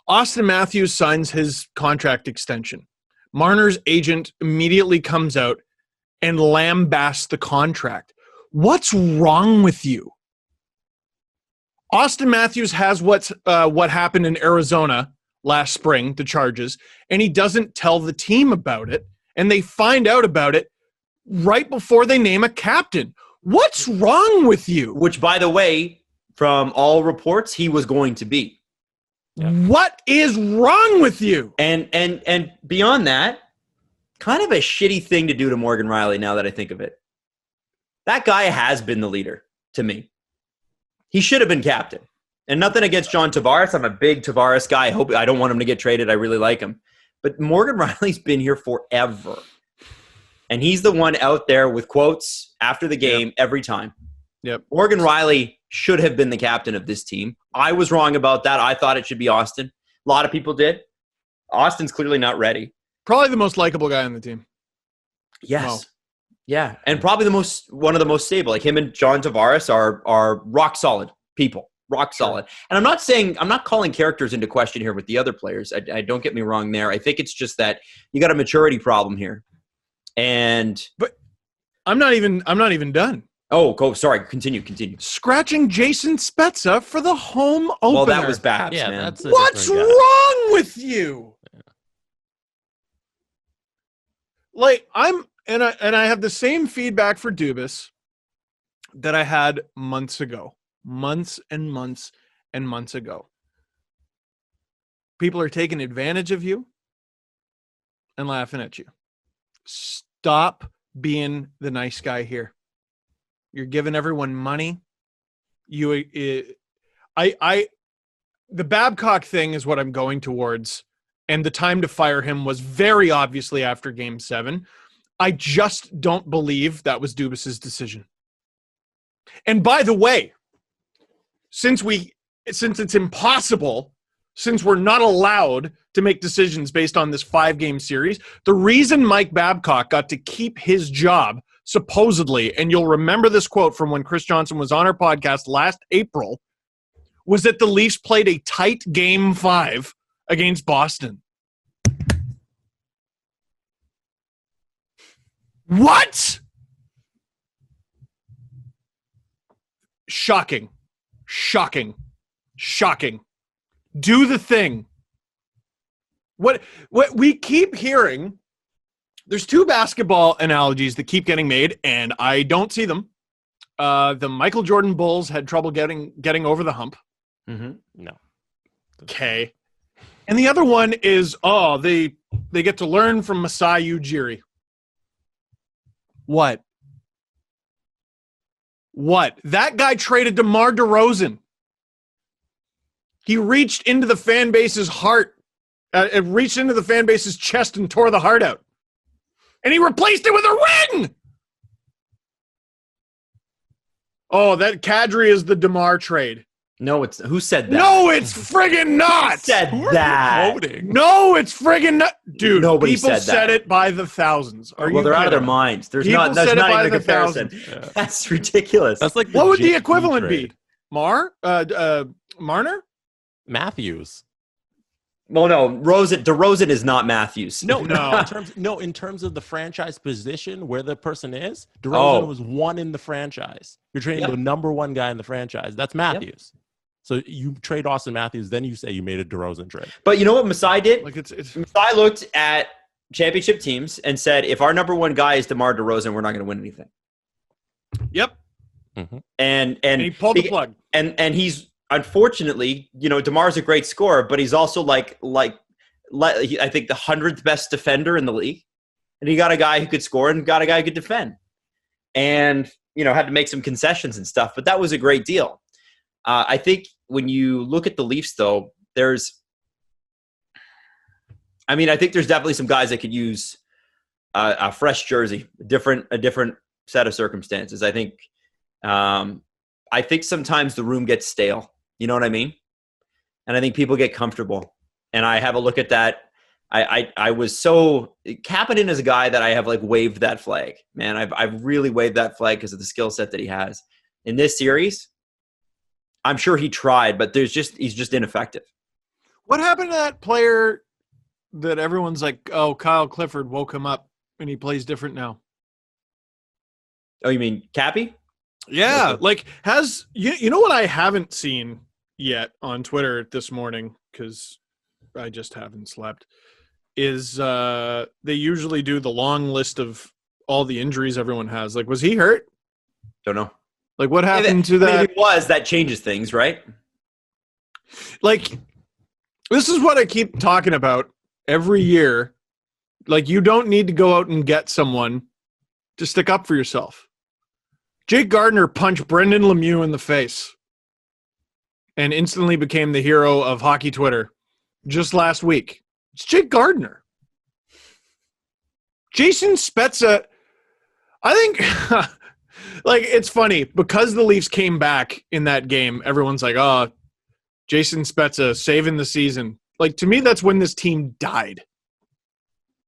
Austin Matthews signs his contract extension. Marner's agent immediately comes out and lambasts the contract. What's wrong with you? Austin Matthews has what happened in Arizona last spring, the charges, and he doesn't tell the team about it, and they find out about it right before they name a captain. What's wrong with you? Which, by the way, from all reports, he was going to be. Yeah. What is wrong with you? And beyond that, kind of a shitty thing to do to Morgan Riley now that I think of it. That guy has been the leader to me. He should have been captain. And nothing against John Tavares. I'm a big Tavares guy. I don't want him to get traded. I really like him. But Morgan Riley's been here forever. And he's the one out there with quotes after the game every time. Yep. Morgan Riley should have been the captain of this team. I was wrong about that. I thought it should be Austin. A lot of people did. Austin's clearly not ready. Probably the most likable guy on the team. Yes. Wow. Yeah. And probably one of the most stable. Like him and John Tavares are rock solid people. Rock solid. And I'm not calling characters into question here with the other players. I don't get me wrong there. I think it's just that you got a maturity problem here. But I'm not even done. Oh, sorry. Continue. Scratching Jason Spezza for the home opener. Well, that was bad, Yeah, man. that's What's wrong with you? Yeah. Like I have the same feedback for Dubas that I had months ago. Months and months and months ago. People are taking advantage of you and laughing at you. Stop being the nice guy here. You're giving everyone money. The Babcock thing is what I'm going towards, and the time to fire him was very obviously after Game 7. I just don't believe that was Dubas's decision. And by the way, since it's impossible, since we're not allowed to make decisions based on this 5-game series, the reason Mike Babcock got to keep his job, supposedly, and you'll remember this quote from when Chris Johnson was on our podcast last April, was that the Leafs played a tight Game 5 against Boston. What? Shocking. Do the thing. What we keep hearing, there's two basketball analogies that keep getting made, and I don't see them. The Michael Jordan Bulls had trouble getting over the hump. Mm-hmm. No. Okay. And the other one is, they get to learn from Masai Ujiri. What? That guy traded DeMar DeRozan. He reached into the fan base's heart, reached into the fan base's chest and tore the heart out. And he replaced it with a ring! Oh, that Kadri is the DeMar trade. No, it's who said that? No, it's friggin' not. Who said that? No, it's friggin' not. Dude, Nobody people said it by the thousands. Well, they're out of their minds. That's not even a comparison. Yeah. That's ridiculous. That's like What would the JP equivalent trade. be? Marner? Matthews. Well, no, DeRozan is not Matthews. No. No. In terms of the franchise position where the person is, DeRozan was one in the franchise. You're trading the number one guy in the franchise. That's Matthews. Yep. So you trade Austin Matthews, then you say you made a DeRozan trade. But you know what Masai did? Like it's Masai looked at championship teams and said, if our number one guy is DeMar DeRozan, we're not going to win anything. Yep. Mm-hmm. And he pulled the plug. And he's unfortunately, DeMar's a great scorer, but he's also like I think the 100th best defender in the league. And he got a guy who could score and got a guy who could defend. And, had to make some concessions and stuff, but that was a great deal. I think when you look at the Leafs, though, I think there's definitely some guys that could use a fresh jersey, a different set of circumstances. I think sometimes the room gets stale. You know what I mean? And I think people get comfortable. And I have a look at that. I was so Kapanen is a guy that I have waved that flag, man. I've really waved that flag because of the skill set that he has in this series. I'm sure he tried, but he's just ineffective. What happened to that player that everyone's like, oh, Kyle Clifford woke him up and he plays different now? Oh, you mean Cappy? Yeah. Has you know what I haven't seen yet on Twitter this morning, because I just haven't slept, is they usually do the long list of all the injuries everyone has. Was he hurt? Don't know. What happened to that? If it was, that changes things, right? This is what I keep talking about every year. You don't need to go out and get someone to stick up for yourself. Jake Gardiner punched Brendan Lemieux in the face and instantly became the hero of hockey Twitter just last week. It's Jake Gardiner. Jason Spezza, I think... it's funny because the Leafs came back in that game. Everyone's like, "Oh, Jason Spezza saving the season." To me, that's when this team died.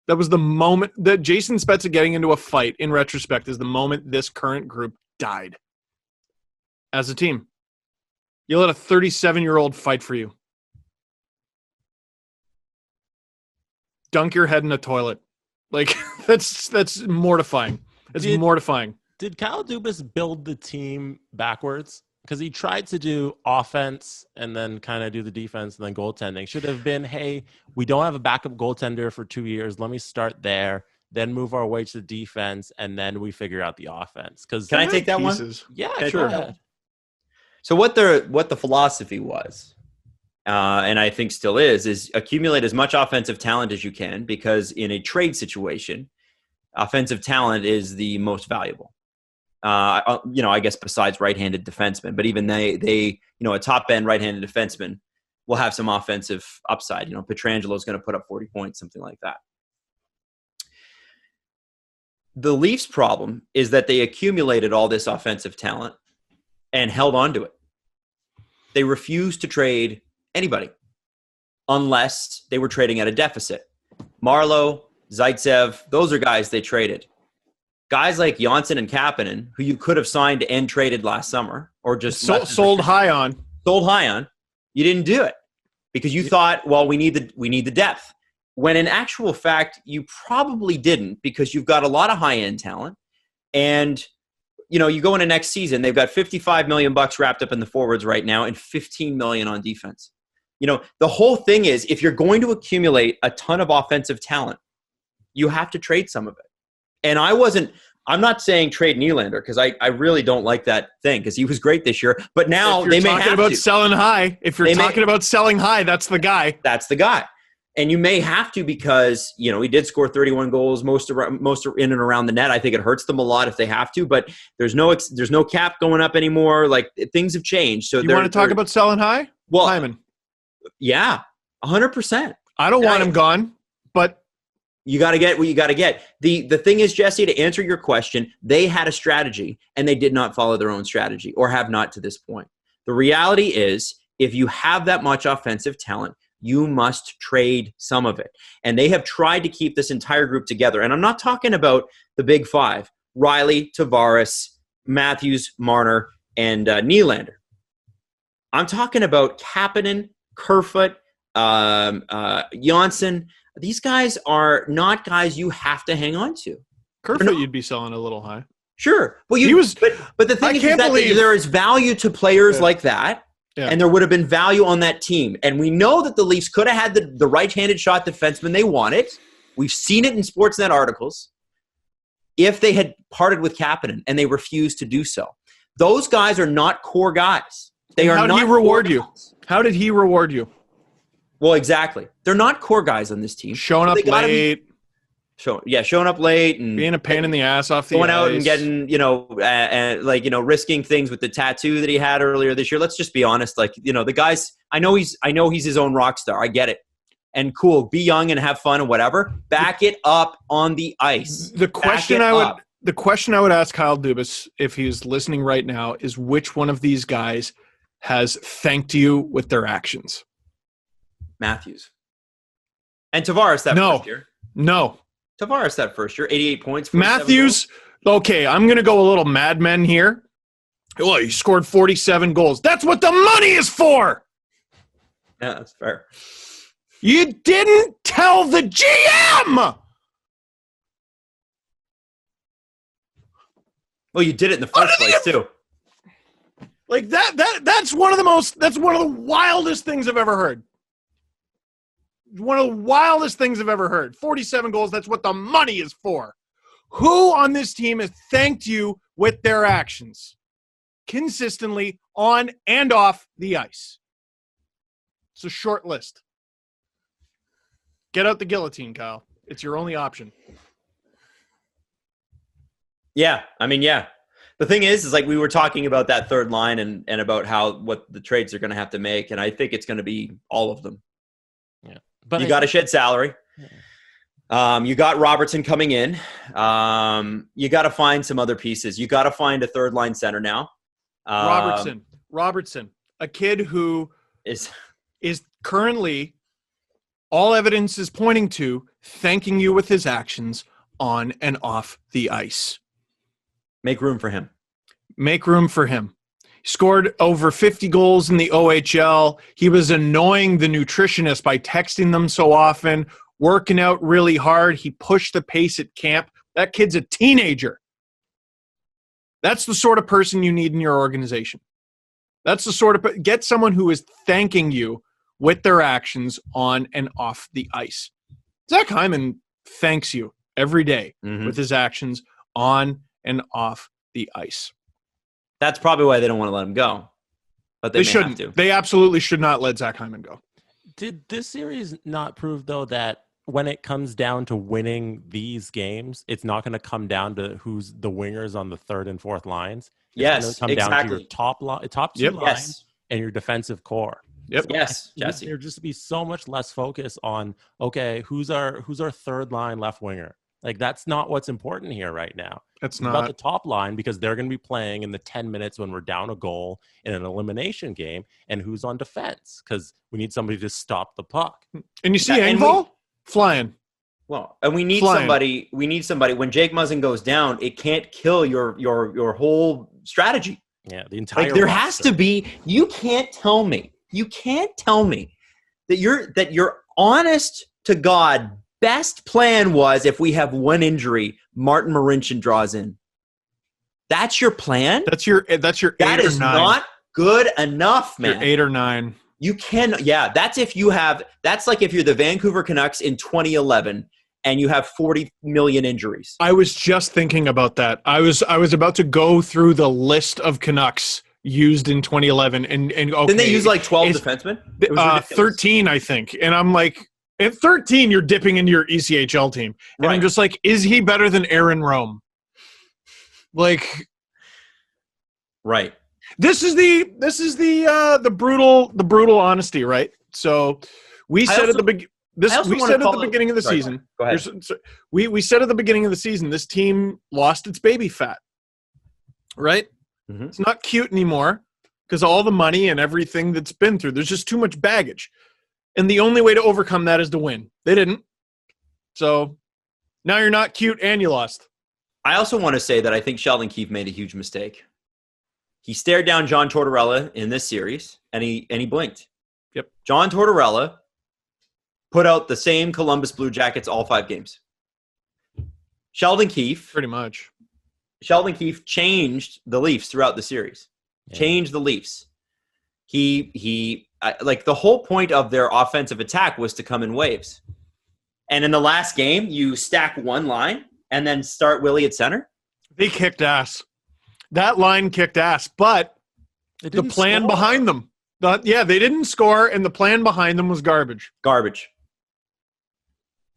That was the moment that Jason Spezza getting into a fight. In retrospect, is the moment this current group died as a team. You let a 37-year-old fight for you. Dunk your head in a toilet. That's mortifying. It's mortifying. Did Kyle Dubas build the team backwards? Because he tried to do offense and then kind of do the defense and then goaltending. Should have been, hey, we don't have a backup goaltender for 2 years. Let me start there, then move our way to defense, and then we figure out the offense. Can I take that pieces. One? Yeah, Can sure. Go ahead. So what the philosophy was, and I think still is accumulate as much offensive talent as you can, because in a trade situation, offensive talent is the most valuable. I guess besides right-handed defensemen, but even they a top-end right-handed defenseman will have some offensive upside. Pietrangelo is going to put up 40 points, something like that. The Leafs' problem is that they accumulated all this offensive talent and held on to it. They refused to trade anybody unless they were trading at a deficit. Marleau, Zaitsev, those are guys they traded. Guys like Janssen and Kapanen, who you could have signed and traded last summer, or just sold high on. sold high on. You didn't do it because you thought, well, we need the depth. When in actual fact, you probably didn't, because you've got a lot of high-end talent. And, you go into next season, they've got $55 million wrapped up in the forwards right now and $15 million on defense. The whole thing is, if you're going to accumulate a ton of offensive talent, you have to trade some of it. And I'm not saying trade Nylander, because I really don't like that thing, because he was great this year. But now they may have to. If you're talking about selling high, that's the guy. That's the guy. And you may have to, because, he did score 31 goals, most are in and around the net. I think it hurts them a lot if they have to, but there's no cap going up anymore. Like, things have changed. So you want to talk about selling high? Well, Hyman. Yeah, 100%. I don't want him gone, but you got to get what you got to get. The thing is, Jesse, to answer your question, they had a strategy and they did not follow their own strategy, or have not to this point. The reality is, if you have that much offensive talent, you must trade some of it. And they have tried to keep this entire group together. And I'm not talking about the big five: Riley, Tavares, Matthews, Marner, and Nylander. I'm talking about Kapanen, Kerfoot, Janssen. These guys are not guys you have to hang on to. Kerfoot, you'd be selling a little high. Sure. Well, but the thing is that there is value to players like that. Yeah. And there would have been value on that team. And we know that the Leafs could have had the right-handed shot defenseman they wanted. We've seen it in Sportsnet articles. If they had parted with Kapanen, and they refused to do so. Those guys are not core guys. How did he reward you? How did he reward you? Well, exactly. They're not core guys on this team. Showing up late. Showing up late and being a pain in the ass off the going ice. Out and getting, risking things with the tattoo that he had earlier this year. Let's just be honest. The guys, I know he's his own rock star. I get it. And cool, be young and have fun and whatever. Back it up on the ice. The question I would ask Kyle Dubas, if he's listening right now, is which one of these guys has thanked you with their actions? Matthews. And Tavares first year. No. Tavares that first year, 88 points. Matthews, okay, I'm going to go a little Mad Men here. Well, he scored 47 goals. That's what the money is for. Yeah, that's fair. You didn't tell the GM. Well, you did it in the first place, too. Like that's one of the wildest things I've ever heard. One of the wildest things I've ever heard. 47 goals, that's what the money is for. Who on this team has thanked you with their actions consistently on and off the ice? It's a short list. Get out the guillotine, Kyle. It's your only option. Yeah, yeah. The thing is like we were talking about that third line and about what the trades are going to have to make, and I think it's going to be all of them. Yeah. But you got to shed salary. Yeah. You got Robertson coming in. You got to find some other pieces. You got to find a third line center now. Robertson, a kid who is currently, all evidence is pointing to, thanking you with his actions on and off the ice. Make room for him. Make room for him. He scored over 50 goals in the OHL. He was annoying the nutritionist by texting them so often, working out really hard. He pushed the pace at camp. That kid's a teenager. That's the sort of person you need in your organization. That's the sort of – get someone who is thanking you with their actions on and off the ice. Zach Hyman thanks you every day with his actions on and off the ice. That's probably why they don't want to let him go. But they shouldn't. Have to. They absolutely should not let Zach Hyman go. Did this series not prove, though, that when it comes down to winning these games, it's not going to come down to who's the wingers on the third and fourth lines? It's going to come down to your top two lines and your defensive core. Yep. Yes, Jesse. There'd just be so much less focus on, okay, who's our third line left winger? Like, that's not what's important here right now. It's not about the top line, because they're going to be playing in the 10 minutes when we're down a goal in an elimination game, and who's on defense, because we need somebody to stop the puck. And you see Engvall flying. Well, and we need somebody. We need somebody when Jake Muzzin goes down. It can't kill your whole strategy. Yeah, the entire Like there roster. has to be. You can't tell me that your honest to God best plan was if we have one injury, Martin Marincin draws in. That's your plan? That's your 8 That or is 9. not good enough, man. Your 8 or 9. You can, yeah. That's like if you're the Vancouver Canucks in 2011 and you have 40 million injuries. I was just thinking about that. I was about to go through the list of Canucks used in 2011, and okay, Didn't they use like 12 defensemen? It was ridiculous. 13, I think. And I'm like, at 13, you're dipping into your ECHL team, and Right. I'm just like, is he better than Aaron Rome? Like, Right. this is the brutal honesty, right? So we said at the beginning. Beginning of the season. Go ahead. We said at the beginning of the season, this team lost its baby fat, right? Mm-hmm. It's not cute anymore because all the money and everything that's been through. There's just too much baggage, and the only way to overcome that is to win. They didn't, so now you're not cute and you lost. I also want to say that I think Sheldon Keefe made a huge mistake. He stared down John Tortorella in this series, and he blinked. Yep. John Tortorella put out the same Columbus Blue Jackets all 5 games. Sheldon Keefe changed the Leafs throughout the series. Yeah. Changed the Leafs. He like the whole point of their offensive attack was to come in waves. And in the last game, you stack one line and then start Willie at center. They kicked ass. That line kicked ass, but the plan behind them. They didn't score, and the plan behind them was garbage.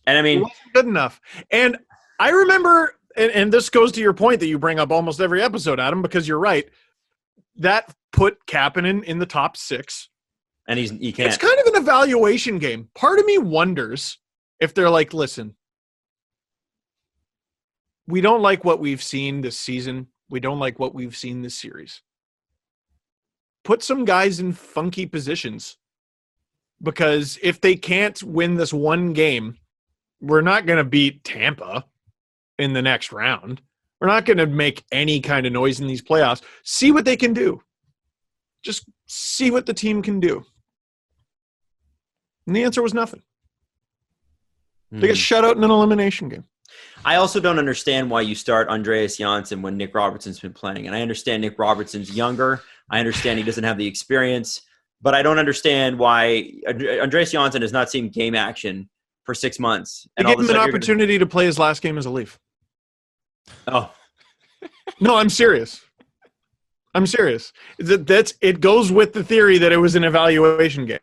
And I mean, it wasn't good enough. And I remember, and this goes to your point that you bring up almost every episode, Adam, because you're right. That put Kapanen in the top 6. And he can't. It's kind of an evaluation game. Part of me wonders if they're like, listen, we don't like what we've seen this season. We don't like what we've seen this series. Put some guys in funky positions, because if they can't win this one game, we're not going to beat Tampa in the next round. We're not going to make any kind of noise in these playoffs. See what they can do. Just see what the team can do. And the answer was nothing. They get shut out in an elimination game. I also don't understand why you start Andreas Janssen when Nick Robertson's been playing. And I understand Nick Robertson's younger. I understand he doesn't have the experience. But I don't understand why Andreas Janssen has not seen game action for 6 months. They gave him an opportunity to play his last game as a Leaf. Oh. No, I'm serious. It goes with the theory that it was an evaluation game.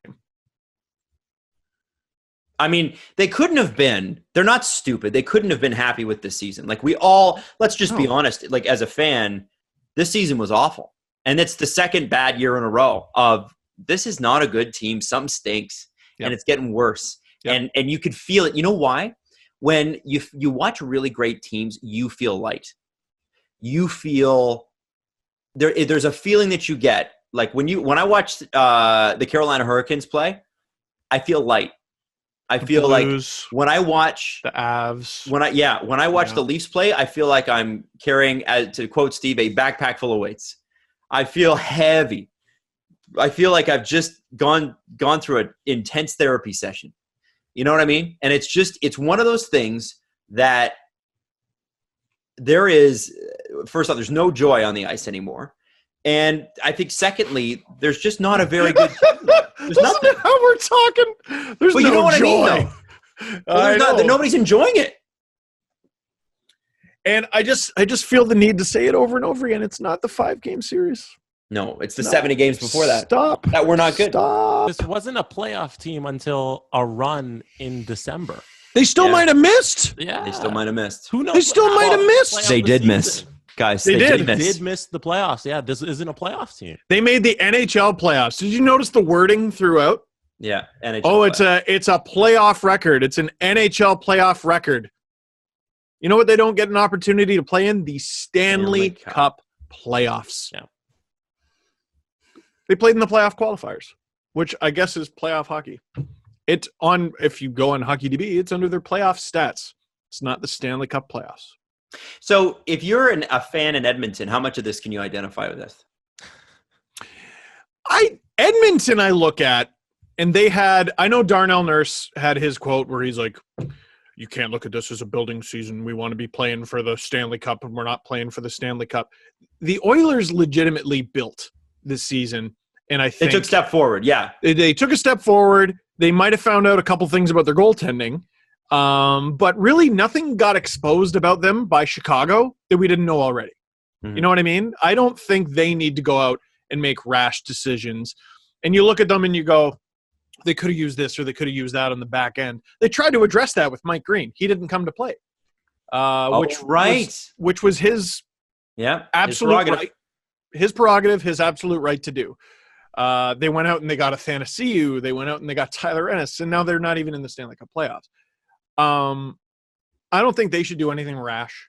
I mean, they couldn't have been. They're not stupid. They couldn't have been happy with this season. Like let's just be honest. Like as a fan, this season was awful. And it's the second bad year in a row of this is not a good team. Something stinks. Yep. And it's getting worse. Yep. And you could feel it. You know why? When you watch really great teams, you feel light. You feel there's a feeling that you get. Like when I watch the Carolina Hurricanes play, I feel light. I feel Blues, like when I watch the Avs, when I watch the Leafs play, I feel like I'm carrying, to quote Steve, a backpack full of weights. I feel heavy. I feel like I've just gone through an intense therapy session. You know what I mean? And it's one of those things that there is, first off, there's no joy on the ice anymore. And I think secondly, there's just not a very good there's nothing. How we're talking. There's but no you know what joy. I mean, though? Well, nobody's enjoying it. And I just feel the need to say it over and over again. It's not the 5-game series. No, it's the 70 games before that. Stop. That were not good. Stop. This wasn't a playoff team until a run in December. They still might have missed. Yeah. They still might have missed. Who knows? They still might have missed. They did miss. Guys, They did miss the playoffs. Yeah, this isn't a playoff team. They made the NHL playoffs. Did you notice the wording throughout? Yeah, NHL. Oh, it's a playoff record. It's an NHL playoff record. You know what they don't get an opportunity to play in? The Stanley Cup playoffs. Yeah. They played in the playoff qualifiers, which I guess is playoff hockey. If you go on HockeyDB, it's under their playoff stats. It's not the Stanley Cup playoffs. So if you're a fan in Edmonton, how much of this can you identify with this? Edmonton I look at, and they had, I know Darnell Nurse had his quote where he's like, you can't look at this as a building season. We want to be playing for the Stanley Cup, and we're not playing for the Stanley Cup. The Oilers legitimately built this season, and I think they took a step forward. Yeah, they took a step forward. They might have found out a couple things about their goaltending, but really nothing got exposed about them by Chicago that we didn't know already. Mm-hmm. You know what I mean? I don't think they need to go out and make rash decisions. And you look at them and you go, they could have used this or they could have used that on the back end. They tried to address that with Mike Green. He didn't come to play, which was his absolute right, his prerogative, his absolute right to do. They went out and they got Athanasiou. They went out and they got Tyler Ennis, and now they're not even in the Stanley Cup playoffs. I don't think they should do anything rash.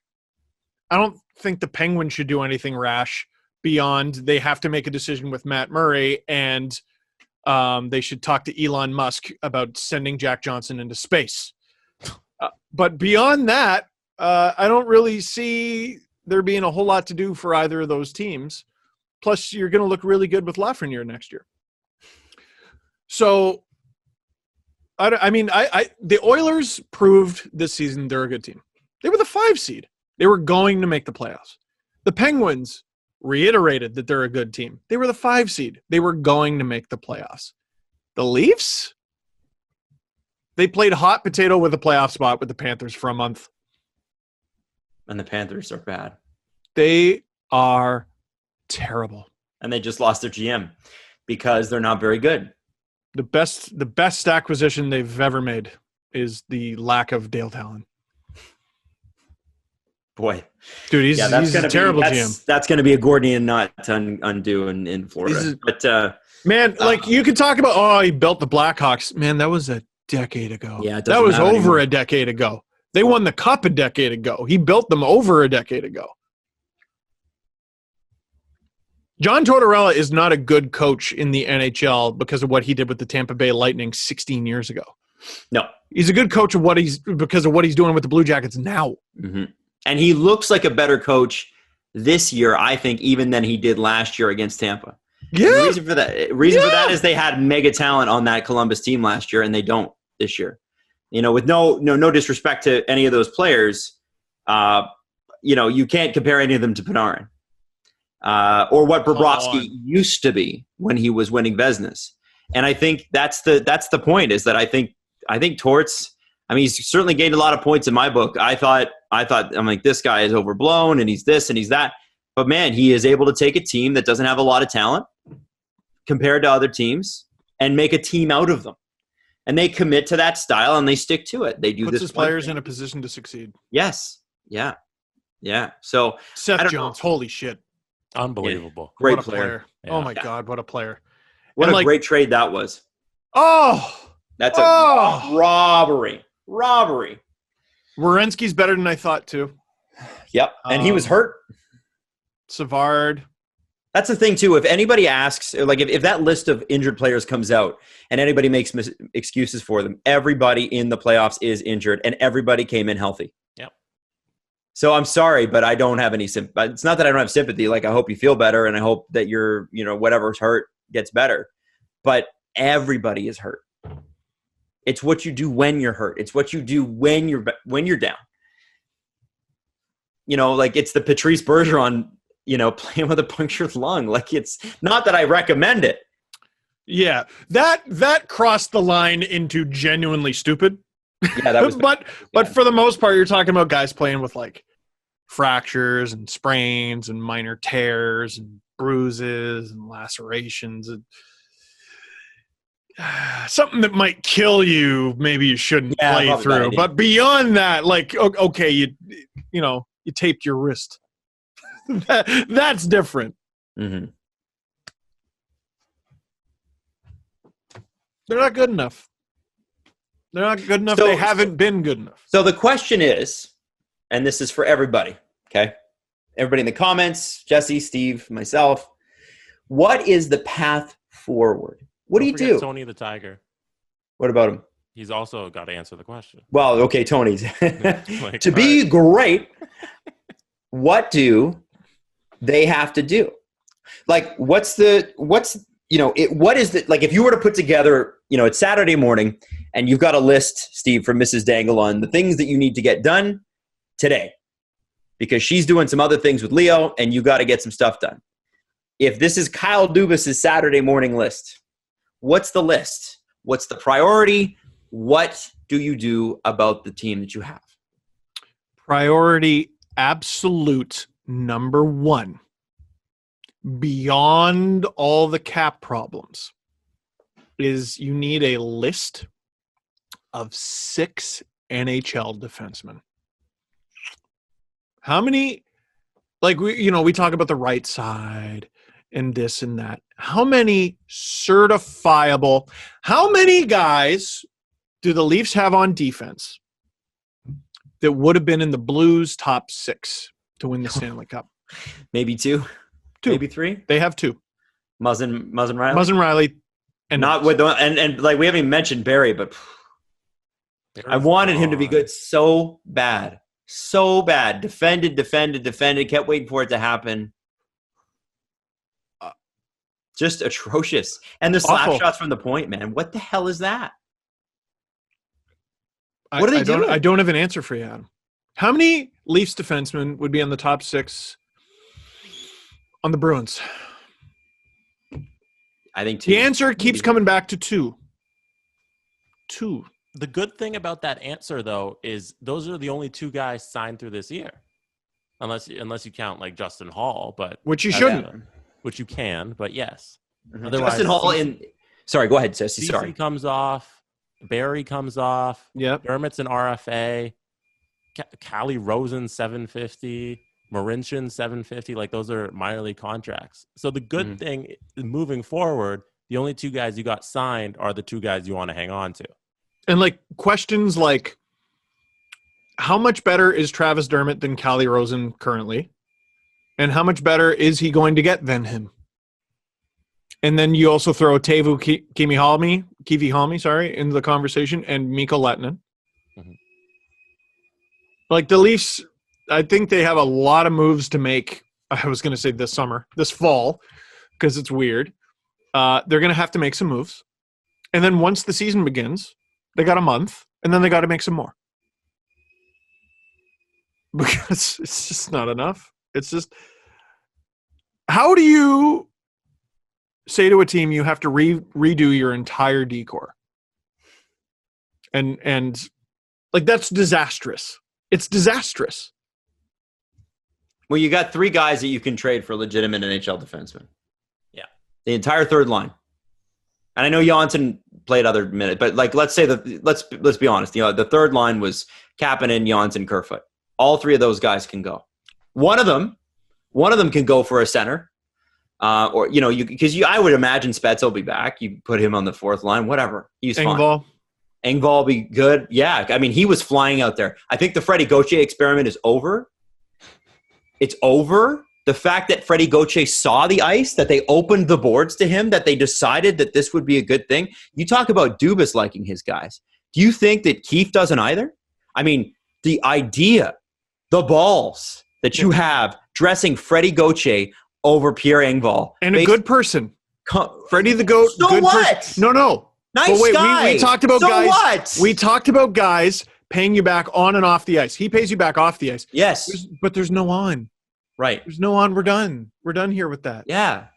I don't think the Penguins should do anything rash beyond they have to make a decision with Matt Murray, and they should talk to Elon Musk about sending Jack Johnson into space. But beyond that, I don't really see there being a whole lot to do for either of those teams. Plus, you're going to look really good with Lafreniere next year. So, the Oilers proved this season they're a good team. They were the 5 seed. They were going to make the playoffs. The Penguins reiterated that they're a good team. They were the 5 seed. They were going to make the playoffs. The Leafs? They played hot potato with a playoff spot with the Panthers for a month. And the Panthers are bad. They are terrible. And they just lost their GM because they're not very good. The best acquisition they've ever made is the lack of Dale Talon. Boy. Dude, he's a terrible GM. That's going to be a Gordian knot to undo in Florida. You could talk about, he built the Blackhawks. Man, that was a decade ago. Yeah, that was over a decade ago. They won the Cup a decade ago. He built them over a decade ago. John Tortorella is not a good coach in the NHL because of what he did with the Tampa Bay Lightning 16 years ago. No. He's a good coach because of what he's doing with the Blue Jackets now. Mm-hmm. And he looks like a better coach this year, I think, even than he did last year against Tampa. Yeah. And the reason for that is they had mega talent on that Columbus team last year, and they don't this year. You know, with no disrespect to any of those players, you can't compare any of them to Panarin. Or what Bobrovsky used to be when he was winning Vezinas. And I think that's the point, is that I think Torts, he's certainly gained a lot of points in my book. I thought I'm like, this guy is overblown and he's this and he's that. But man, he is able to take a team that doesn't have a lot of talent compared to other teams and make a team out of them. And they commit to that style and they stick to it. They do Puts this. His players in a position to succeed. Yes. Yeah. Yeah. So Seth Jones, holy shit. Unbelievable. Yeah. Great what a player. Yeah. Oh my God, what a player. What a great trade that was. That's a robbery. Werenski's better than I thought too. Yep. And he was hurt. Savard. That's the thing too. If anybody asks, like if that list of injured players comes out and anybody makes excuses for them, everybody in the playoffs is injured and everybody came in healthy. Yep. So I'm sorry, but I don't have any sympathy. It's not that I don't have sympathy. Like, I hope you feel better and I hope that your, whatever's hurt gets better. But everybody is hurt. It's what you do when you're hurt. It's what you do when you're down. Like it's the Patrice Bergeron, playing with a punctured lung. Like, it's not that I recommend it. Yeah, that crossed the line into genuinely stupid. Yeah, that was. but for the most part, you're talking about guys playing with like fractures and sprains and minor tears and bruises and lacerations and something that might kill you. Maybe you shouldn't play through. But beyond that, like, okay, you taped your wrist. That's different. Mm-hmm. They're not good enough. They're not good enough. They haven't been good enough. So the question is, and this is for everybody, okay? Everybody in the comments, Jesse, Steve, myself, what is the path forward? What do you do? Tony the Tiger. What about him? He's also got to answer the question. Well, okay, Tony's. Like, to be great, what do they have to do? Like, what's what is the, like, if you were to put together, it's Saturday morning and you've got a list, Steve, from Mrs. Dangle on the things that you need to get done today because she's doing some other things with Leo and you got to get some stuff done. If this is Kyle Dubas's Saturday morning list, what's the list? What's the priority? What do you do about the team that you have? Priority absolute number one, beyond all the cap problems, is you need a list of 6 NHL defensemen. How many, like, we talk about the right side and this and that. How many how many guys do the Leafs have on defense that would have been in the Blues top 6 to win the Stanley Cup? Maybe 2, maybe 3. They have 2. Muzzin Riley. Muzzin Riley, and not with and like we haven't even mentioned Barry, but I wanted him to be good so bad. Defended, kept waiting for it to happen. Just atrocious. And the slap shots from the point, man. What the hell is that? What are they doing? I don't have an answer for you, Adam. How many Leafs defensemen would be on the top 6 on the Bruins? I think 2. The answer keeps coming back to 2. 2. The good thing about that answer, though, is those are the only 2 guys signed through this year, unless you count like Justin Hall, but which you shouldn't, which you can, but yes. Mm-hmm. Justin Hall Sorry, go ahead, Sissy. Sorry. Comes off. Barry comes off. Yep. Dermott's an RFA. Callie Rosen 750. Marincin 750. Like, those are minor league contracts. So the good thing moving forward, the only 2 guys you got signed are the 2 guys you want to hang on to. And like questions like, how much better is Travis Dermott than Callie Rosen currently? And how much better is he going to get than him? And then you also throw Teuvo Kivihalme, into the conversation, and Mikko Lehtinen. Mm-hmm. Like, the Leafs, I think they have a lot of moves to make. I was going to say this fall, because it's weird. They're going to have to make some moves. And then once the season begins, they got a month, and then they got to make some more. Because it's just not enough. It's just, how do you say to a team you have to redo your entire decor? And like, that's disastrous. It's disastrous. Well, you got 3 guys that you can trade for legitimate NHL defensemen. Yeah. The entire third line. And I know Janssen played other minutes, but like, let's be honest. The third line was Kapanen, Janssen, Kerfoot. All 3 of those guys can go. One of them can go for a center, because I would imagine Spetz will be back. You put him on the 4th line, whatever. He's fine. Engvall will be good. Yeah, I mean, he was flying out there. I think the Freddie Gauthier experiment is over. It's over. The fact that Freddie Gauthier saw the ice, that they opened the boards to him, that they decided that this would be a good thing. You talk about Dubas liking his guys. Do you think that Keefe doesn't either? I mean, the idea, the balls that you have dressing Freddie Gauthier over Pierre Engvall. And a good person. Freddie the Goat. So good what? Person. No. Nice guy. We talked about guys. What? We talked about guys paying you back on and off the ice. He pays you back off the ice. Yes. But there's no on. Right. There's no on. We're done. We're done here with that. Yeah.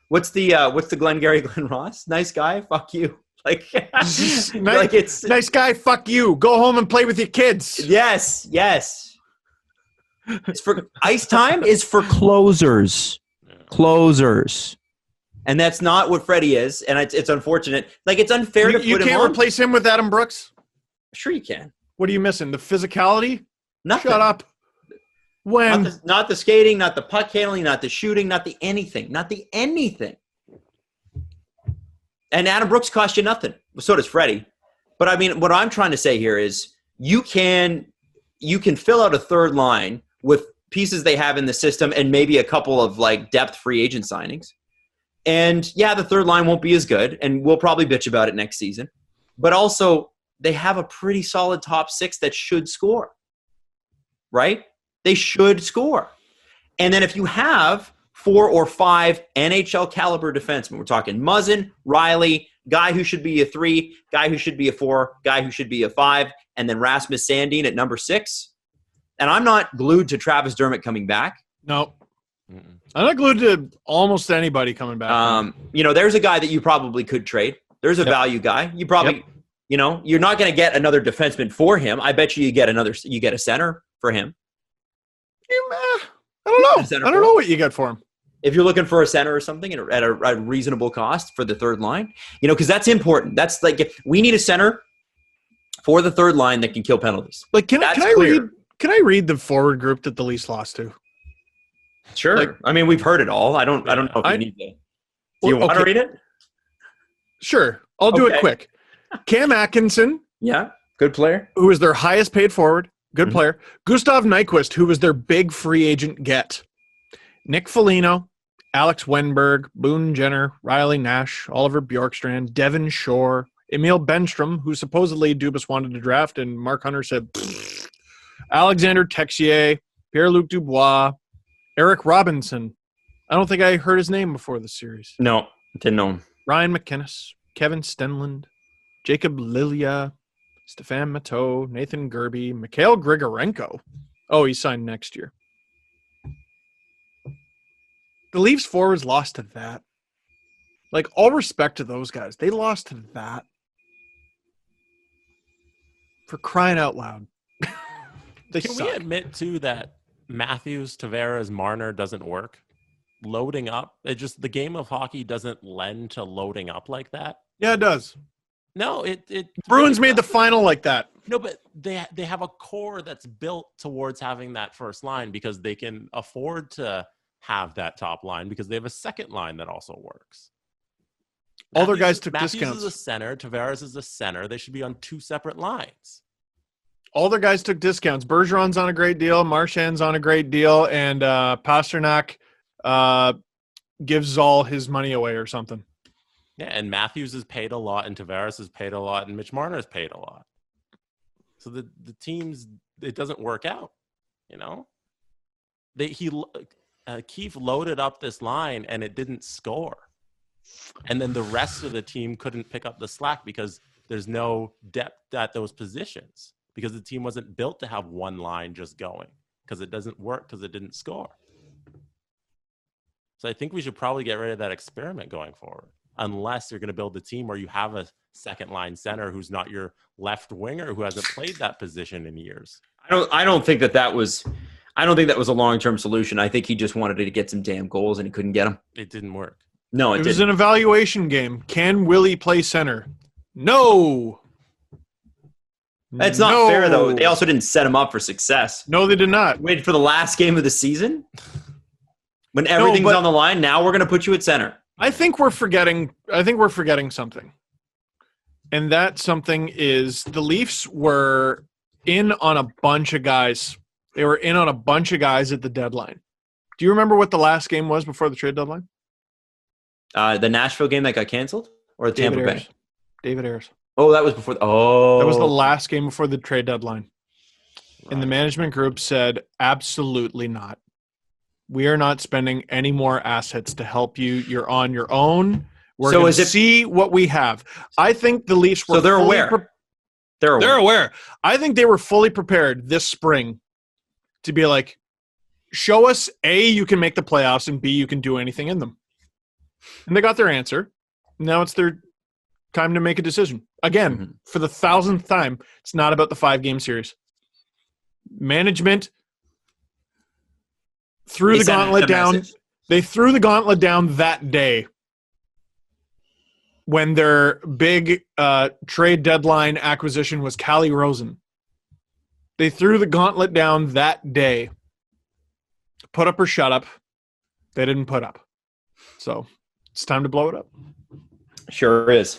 What's the Glengarry Glen Ross? Nice guy. Fuck you. Like, like it's nice guy. Fuck you. Go home and play with your kids. Yes. It's for ice time is for closers. And that's not what Freddie is. And it's unfortunate. Like, it's unfair to put him on. You can't replace him with Adam Brooks? Sure you can. What are you missing? The physicality? Nothing. Shut up. When? Not the skating, not the puck handling, not the shooting, not the anything. And Adam Brooks cost you nothing. So does Freddie. But I mean, what I'm trying to say here is you can fill out a third line with pieces they have in the system and maybe a couple of like depth free agent signings. And yeah, the third line won't be as good, and we'll probably bitch about it next season. But also, they have a pretty solid top 6 that should score. Right? They should score. And then if you have 4 or 5 NHL caliber defensemen. We're talking Muzzin, Riley, guy who should be a 3, guy who should be a 4, guy who should be a 5, and then Rasmus Sandin at number 6. And I'm not glued to Travis Dermott coming back. No. I'm not glued to almost anybody coming back. There's a guy that you probably could trade. There's a value guy. You probably, you're not going to get another defenseman for him. I bet you get a center for him. I don't know. I don't know what you get for him. If you're looking for a center or something at a reasonable cost for the third line, because that's important. That's like, if we need a center for the third line that can kill penalties. Like, can I read the forward group that the Leafs lost to? Sure. We've heard it all. I don't know if you need to. Do you want to read it? Sure. I'll do it quick. Cam Atkinson. Yeah. Good player. Who was their highest paid forward. Good player. Gustav Nyquist, who was their big free agent get. Nick Foligno, Alex Wenberg, Boone Jenner, Riley Nash, Oliver Bjorkstrand, Devin Shore, Emil Benstrom, who supposedly Dubas wanted to draft, and Mark Hunter said, pfft. Alexander Texier, Pierre-Luc Dubois, Eric Robinson. I don't think I heard his name before the series. No, didn't know him. Ryan McInnes, Kevin Stenland, Jacob Lilia, Stefan Matteau, Nathan Gerby, Mikhail Grigorenko. Oh, he signed next year. The Leafs forwards lost to that. Like, all respect to those guys. They lost to that. For crying out loud. Can we admit, too, that Matthews, Tavares, Marner doesn't work? Loading up, the game of hockey doesn't lend to loading up like that. Yeah, it does. No, it Bruins made the final like that. No, but they have a core that's built towards having that first line because they can afford to have that top line because they have a second line that also works. All their guys took Matthews discounts. Matthews is a center. Tavares is a center. They should be on 2 separate lines. All their guys took discounts. Bergeron's on a great deal. Marchand's on a great deal. And Pasternak gives all his money away or something. Yeah, and Matthews is paid a lot, and Tavares is paid a lot, and Mitch Marner is paid a lot. So the teams, it doesn't work out, Keefe loaded up this line, and it didn't score. And then the rest of the team couldn't pick up the slack because there's no depth at those positions because the team wasn't built to have one line just going because it doesn't work because it didn't score. So I think we should probably get rid of that experiment going forward. Unless you're going to build a team where you have a second line center who's not your left winger who hasn't played that position in years. I don't think that was a long-term solution. I think he just wanted to get some damn goals and he couldn't get them. It didn't work. No, it was an evaluation game. Can Willie play center? No. That's not fair though. They also didn't set him up for success. No, they did not. Wait for the last game of the season when everything's on the line. Now we're going to put you at center. I think we're forgetting something. And that something is the Leafs were in on a bunch of guys. They were in on a bunch of guys at the deadline. Do you remember what the last game was before the trade deadline? The Nashville game that got canceled? Or the Tampa Bay? David Ayres. Oh, that was before. That was the last game before the trade deadline. Right. And the management group said, absolutely not. We are not spending any more assets to help you. You're on your own. We're going to see what we have. I think the Leafs were. So they're aware. They're aware. I think they were fully prepared this spring to be like, show us, A, you can make the playoffs, and B, you can do anything in them. And they got their answer. Now it's their time to make a decision. Again, for the 1,000th time, it's not about the 5-game series. Management threw the gauntlet down. They threw the gauntlet down that day when their big trade deadline acquisition was Callie Rosen. They threw the gauntlet down that day. Put up or shut up. They didn't put up. So it's time to blow it up. Sure is.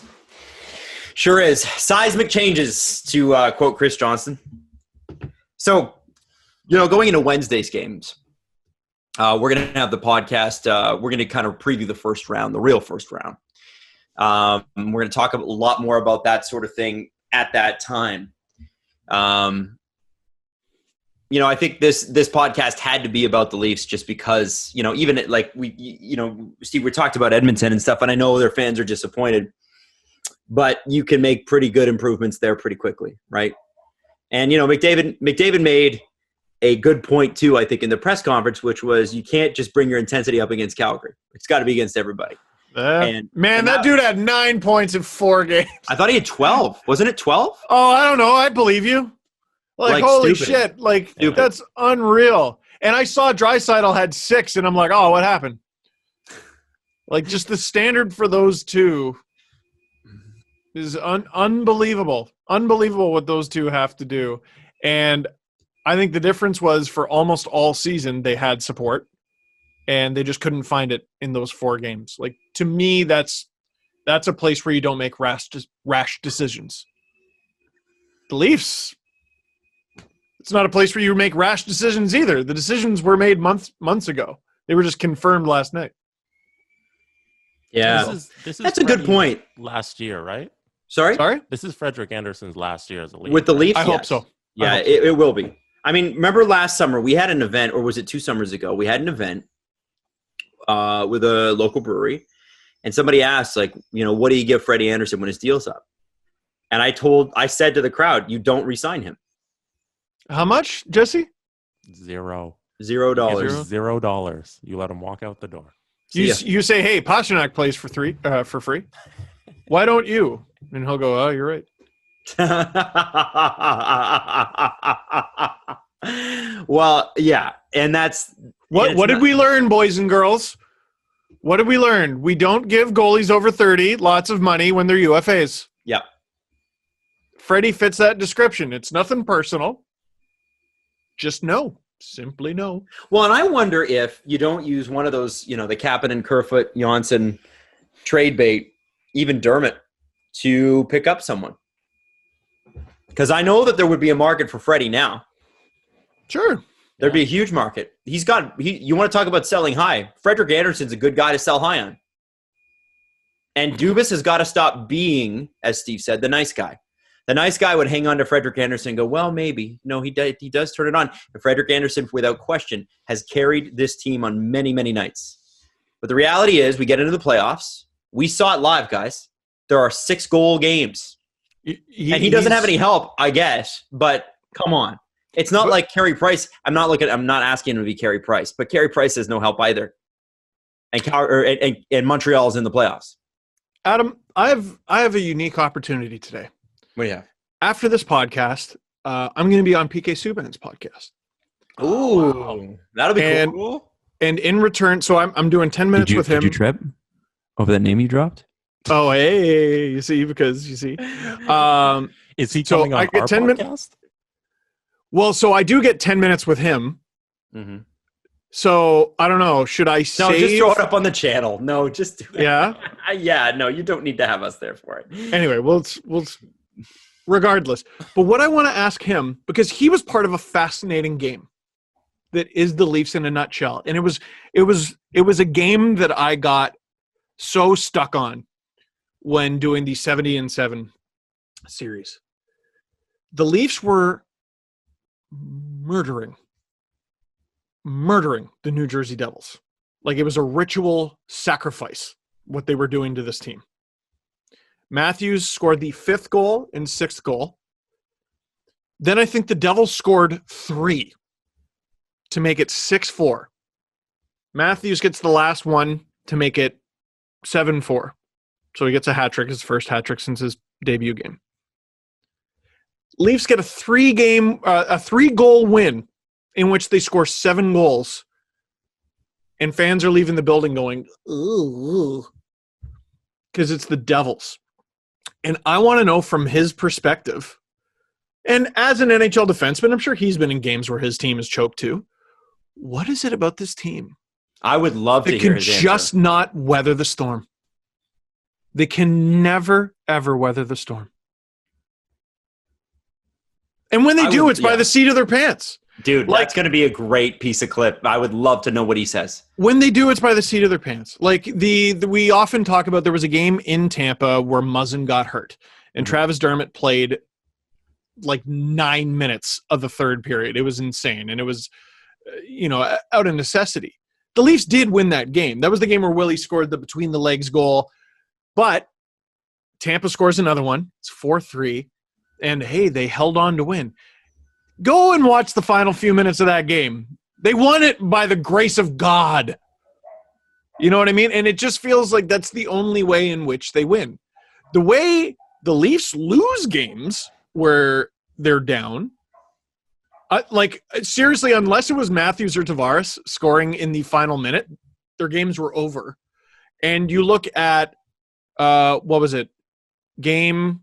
Sure is. Seismic changes, to quote Chris Johnson. So, going into Wednesday's games, we're going to have the podcast. We're going to kind of preview the first round, the real first round. We're going to talk a lot more about that sort of thing at that time. I think this podcast had to be about the Leafs just because, even Steve, we talked about Edmonton and stuff, and I know their fans are disappointed, but you can make pretty good improvements there pretty quickly, right? And, McDavid made a good point too, I think, in the press conference, which was you can't just bring your intensity up against Calgary. It's got to be against everybody. That dude had 9 points in 4 games. I thought he had 12. Wasn't it 12? Oh, I don't know. I believe you. Holy stupid. shit. Stupid. That's unreal. And I saw Draisaitl had 6, and I'm like, oh, what happened? Just the standard for those two is unbelievable. Unbelievable what those two have to do. And I think the difference was for almost all season they had support, and they just couldn't find it in those 4 games. To me, that's a place where you don't make rash decisions. The Leafs, it's not a place where you make rash decisions either. The decisions were made months ago. They were just confirmed last night. Yeah, this is that's a good point. Last year, right? Sorry? This is Frederik Andersen's last year as a Leaf. With the Leafs? I hope so. Yeah, it will be. I mean, remember last summer we had an event, or was it 2 summers ago? We had an event with a local brewery, and somebody asked, what do you give Freddie Andersen when his deal's up? And I said to the crowd, you don't re-sign him. How much, Jesse? $0. $0. You let him walk out the door. You say, hey, Pasternak plays for free. Why don't you? And he'll go, oh, you're right. Well, yeah, and that's what did we learn, boys and girls? What did we learn? We don't give goalies over 30 lots of money when they're UFAs. Yeah. Freddie fits that description. It's nothing personal. Just no. Simply no. Well, and I wonder if you don't use one of those, the Kapanen, Kerfoot, Janssen trade bait, even Dermott, to pick up someone. Because I know that there would be a market for Freddie now. Sure. There'd be a huge market. You want to talk about selling high. Frederik Andersen's a good guy to sell high on. And Dubas has got to stop being, as Steve said, the nice guy. The nice guy would hang on to Frederik Andersen and go, well, maybe. No, he does turn it on. And Frederik Andersen, without question, has carried this team on many, many nights. But the reality is we get into the playoffs. We saw it live, guys. There are 6-goal games. And he doesn't have any help, I guess. But come on. It's not like Carey Price. I'm not asking him to be Carey Price. But Carey Price has no help either. And Montreal's in the playoffs. Adam, I have a unique opportunity today. What do you have? After this podcast, I'm going to be on PK Subban's podcast. Ooh, wow. That'll be cool. And in return, so I'm doing 10 minutes with him. Did you trip over the name you dropped? Oh, hey, you see, because you see. Is he coming on our podcast? Well, so I do get 10 minutes with him. Mm-hmm. So I don't know. Should I save? No, just throw it up on the channel. No, just do it. Yeah? Yeah, no, you don't need to have us there for it. Anyway, we'll regardless. But what I want to ask him, because he was part of a fascinating game that is the Leafs in a nutshell. And it was a game that I got so stuck on when doing the 70-7 series. The Leafs were murdering the New Jersey Devils. Like it was a ritual sacrifice, what they were doing to this team. Matthews scored the 5th goal and 6th goal. Then I think the Devils scored 3 to make it 6-4. Matthews gets the last one to make it 7-4. So he gets a hat trick, his first hat trick since his debut game. Leafs get a 3-goal win in which they score 7 goals. And fans are leaving the building going, ooh, because it's the Devils. And I want to know from his perspective, and as an NHL defenseman, I'm sure he's been in games where his team is choked too. What is it about this team? I would love to hear his answer. They can just not weather the storm. They can never, ever weather the storm. And when they do, it's by the seat of their pants. Dude, that's going to be a great piece of clip. I would love to know what he says. When they do, it's by the seat of their pants. Like we often talk about, there was a game in Tampa where Muzzin got hurt, and Travis Dermott played like 9 minutes of the third period. It was insane. And it was, out of necessity. The Leafs did win that game. That was the game where Willie scored the between the legs goal. But Tampa scores another one. It's 4-3. And, hey, they held on to win. Go and watch the final few minutes of that game. They won it by the grace of God. You know what I mean? And it just feels like that's the only way in which they win. The way the Leafs lose games where they're down, seriously, unless it was Matthews or Tavares scoring in the final minute, their games were over. And you look at, what was it? Game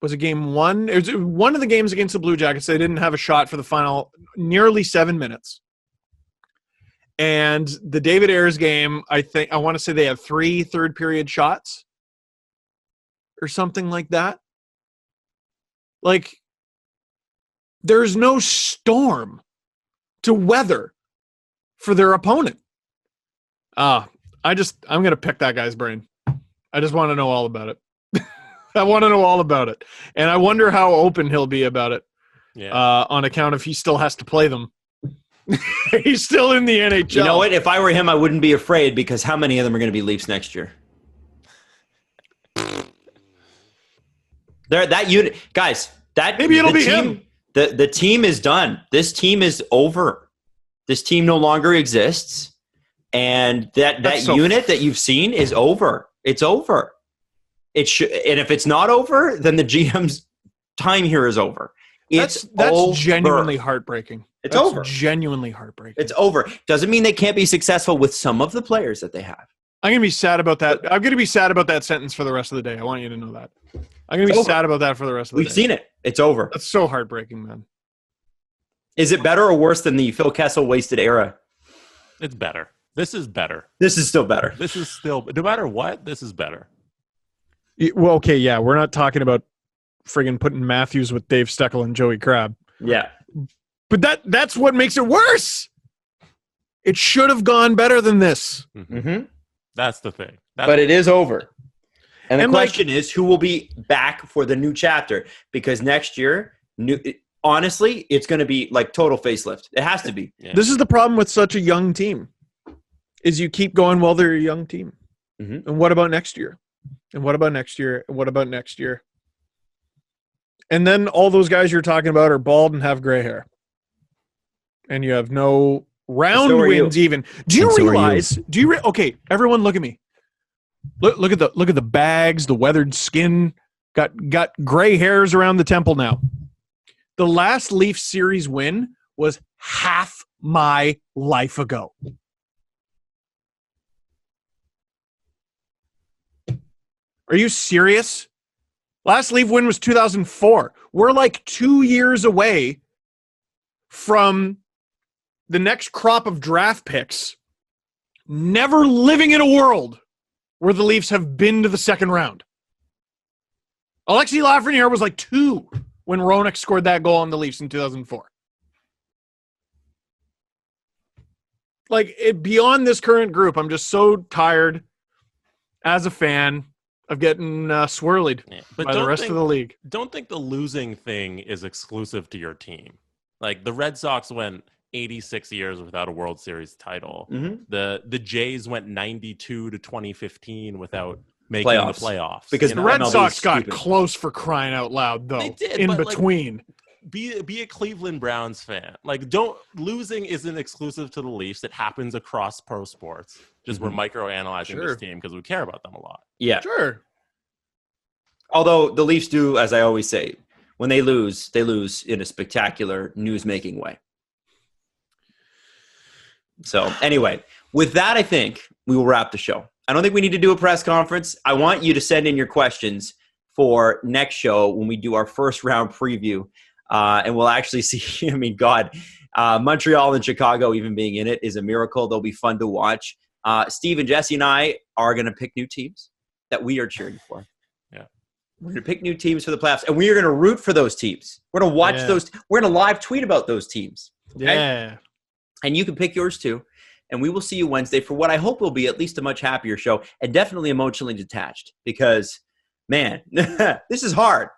one? It was one of the games against the Blue Jackets. They didn't have a shot for the final nearly 7 minutes. And the David Ayres game, I want to say they have 3 third-period shots or something like that. Like, there's no storm to weather for their opponent. I'm going to pick that guy's brain. I just want to know all about it. I want to know all about it. And I wonder how open he'll be about it on account of he still has to play them. He's still in the NHL. You know what? If I were him, I wouldn't be afraid because how many of them are going to be Leafs next year? That unit, guys. Maybe it'll be him. The team is done. This team is over. This team no longer exists, and that unit that you've seen is over. It's over. It should, and if it's not over, then the GM's time here is over. That's over. Genuinely heartbreaking. It's over. Genuinely heartbreaking. It's over. Doesn't mean they can't be successful with some of the players that they have. I'm going to be sad about that. I'm going to be sad about that sentence for the rest of the day. I want you to know that. I'm going to be sad about that for the rest of the day. We've seen it. It's over. That's so heartbreaking, man. Is it better or worse than the Phil Kessel wasted era? It's better. This is better. This is still better. This is still, no matter what, this is better. Well, okay, yeah. We're not talking about friggin' putting Matthews with Dave Steckel and Joey Crabb. Yeah. But that's what makes it worse. It should have gone better than this. Mm-hmm. That's the thing. But it is over. And the question is, who will be back for the new chapter? Because next year, honestly, it's going to be like total facelift. It has to be. Yeah. This is the problem with such a young team, is you keep going, well, they're a young team. Mm-hmm. And what about next year? And what about next year? And what about next year? And then all those guys you're talking about are bald and have gray hair. And you have no round wins even. Do you realize? Okay, everyone look at me. Look at the bags, the weathered skin, got gray hairs around the temple now. The last Leafs series win was half my life ago. Are you serious? Last Leaf win was 2004. We're like 2 years away from the next crop of draft picks never living in a world where the Leafs have been to the second round. Alexis Lafreniere was like 2 when Roenick scored that goal on the Leafs in 2004. Beyond this current group, I'm just so tired as a fan of getting swirled by the rest of the league. Don't think the losing thing is exclusive to your team. Like the Red Sox went 86 years without a World Series title. Mm-hmm. The Jays went 92 to 2015 without making the playoffs. Because the Red Sox got close for crying out loud, though. They did, in between. Be a Cleveland Browns fan. Losing isn't exclusive to the Leafs. It happens across pro sports. Just we're microanalyzing this team because we care about them a lot. Yeah. Sure. Although the Leafs do, as I always say, when they lose in a spectacular news-making way. So anyway, with that, I think we will wrap the show. I don't think we need to do a press conference. I want you to send in your questions for next show when we do our first round preview. And we'll actually see, Montreal and Chicago even being in it is a miracle. They'll be fun to watch. Steve and Jesse and I are going to pick new teams that we are cheering for. Yeah. We're going to pick new teams for the playoffs, and we are going to root for those teams. We're going to watch those. We're going to live tweet about those teams. Okay? Yeah. And you can pick yours too. And we will see you Wednesday for what I hope will be at least a much happier show and definitely emotionally detached because, man, this is hard.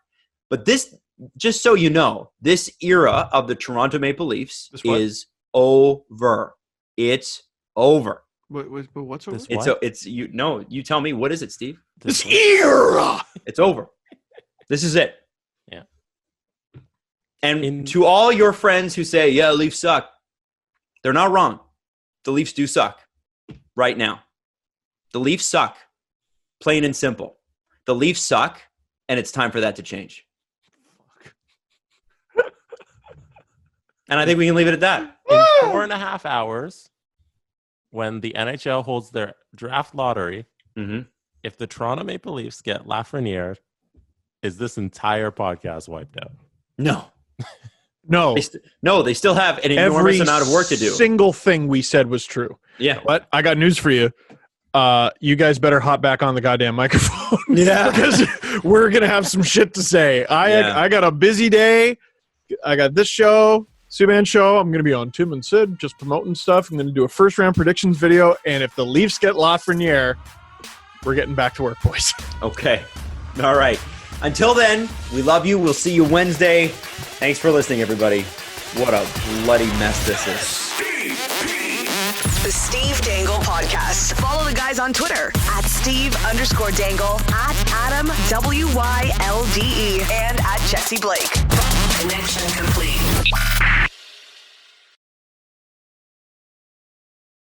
But this just so you know, this era of the Toronto Maple Leafs is over. It's over. What's over? You tell me, what is it, Steve? This era. It's over. This is it. Yeah. And to all your friends who say, yeah, Leafs suck, they're not wrong. The Leafs do suck right now. The Leafs suck, plain and simple. The Leafs suck, and it's time for that to change. And I think we can leave it at that. In 4.5 hours, when the NHL holds their draft lottery, if the Toronto Maple Leafs get Lafreniere, is this entire podcast wiped out? No. No. They still have an enormous amount of work to do. Every single thing we said was true. Yeah. But I got news for you. You guys better hop back on the goddamn microphone. Yeah. Because we're going to have some shit to say. I got a busy day. I got this show, Subban show. I'm going to be on Tim and Sid just promoting stuff. I'm going to do a first round predictions video. And if the Leafs get Lafreniere, we're getting back to work, boys. Okay. All right. Until then, we love you. We'll see you Wednesday. Thanks for listening, everybody. What a bloody mess this is. The Steve Dangle Podcast. Follow the guys on Twitter at Steve_Dangle, at Adam WYLDE, and at Jesse Blake. Connection complete.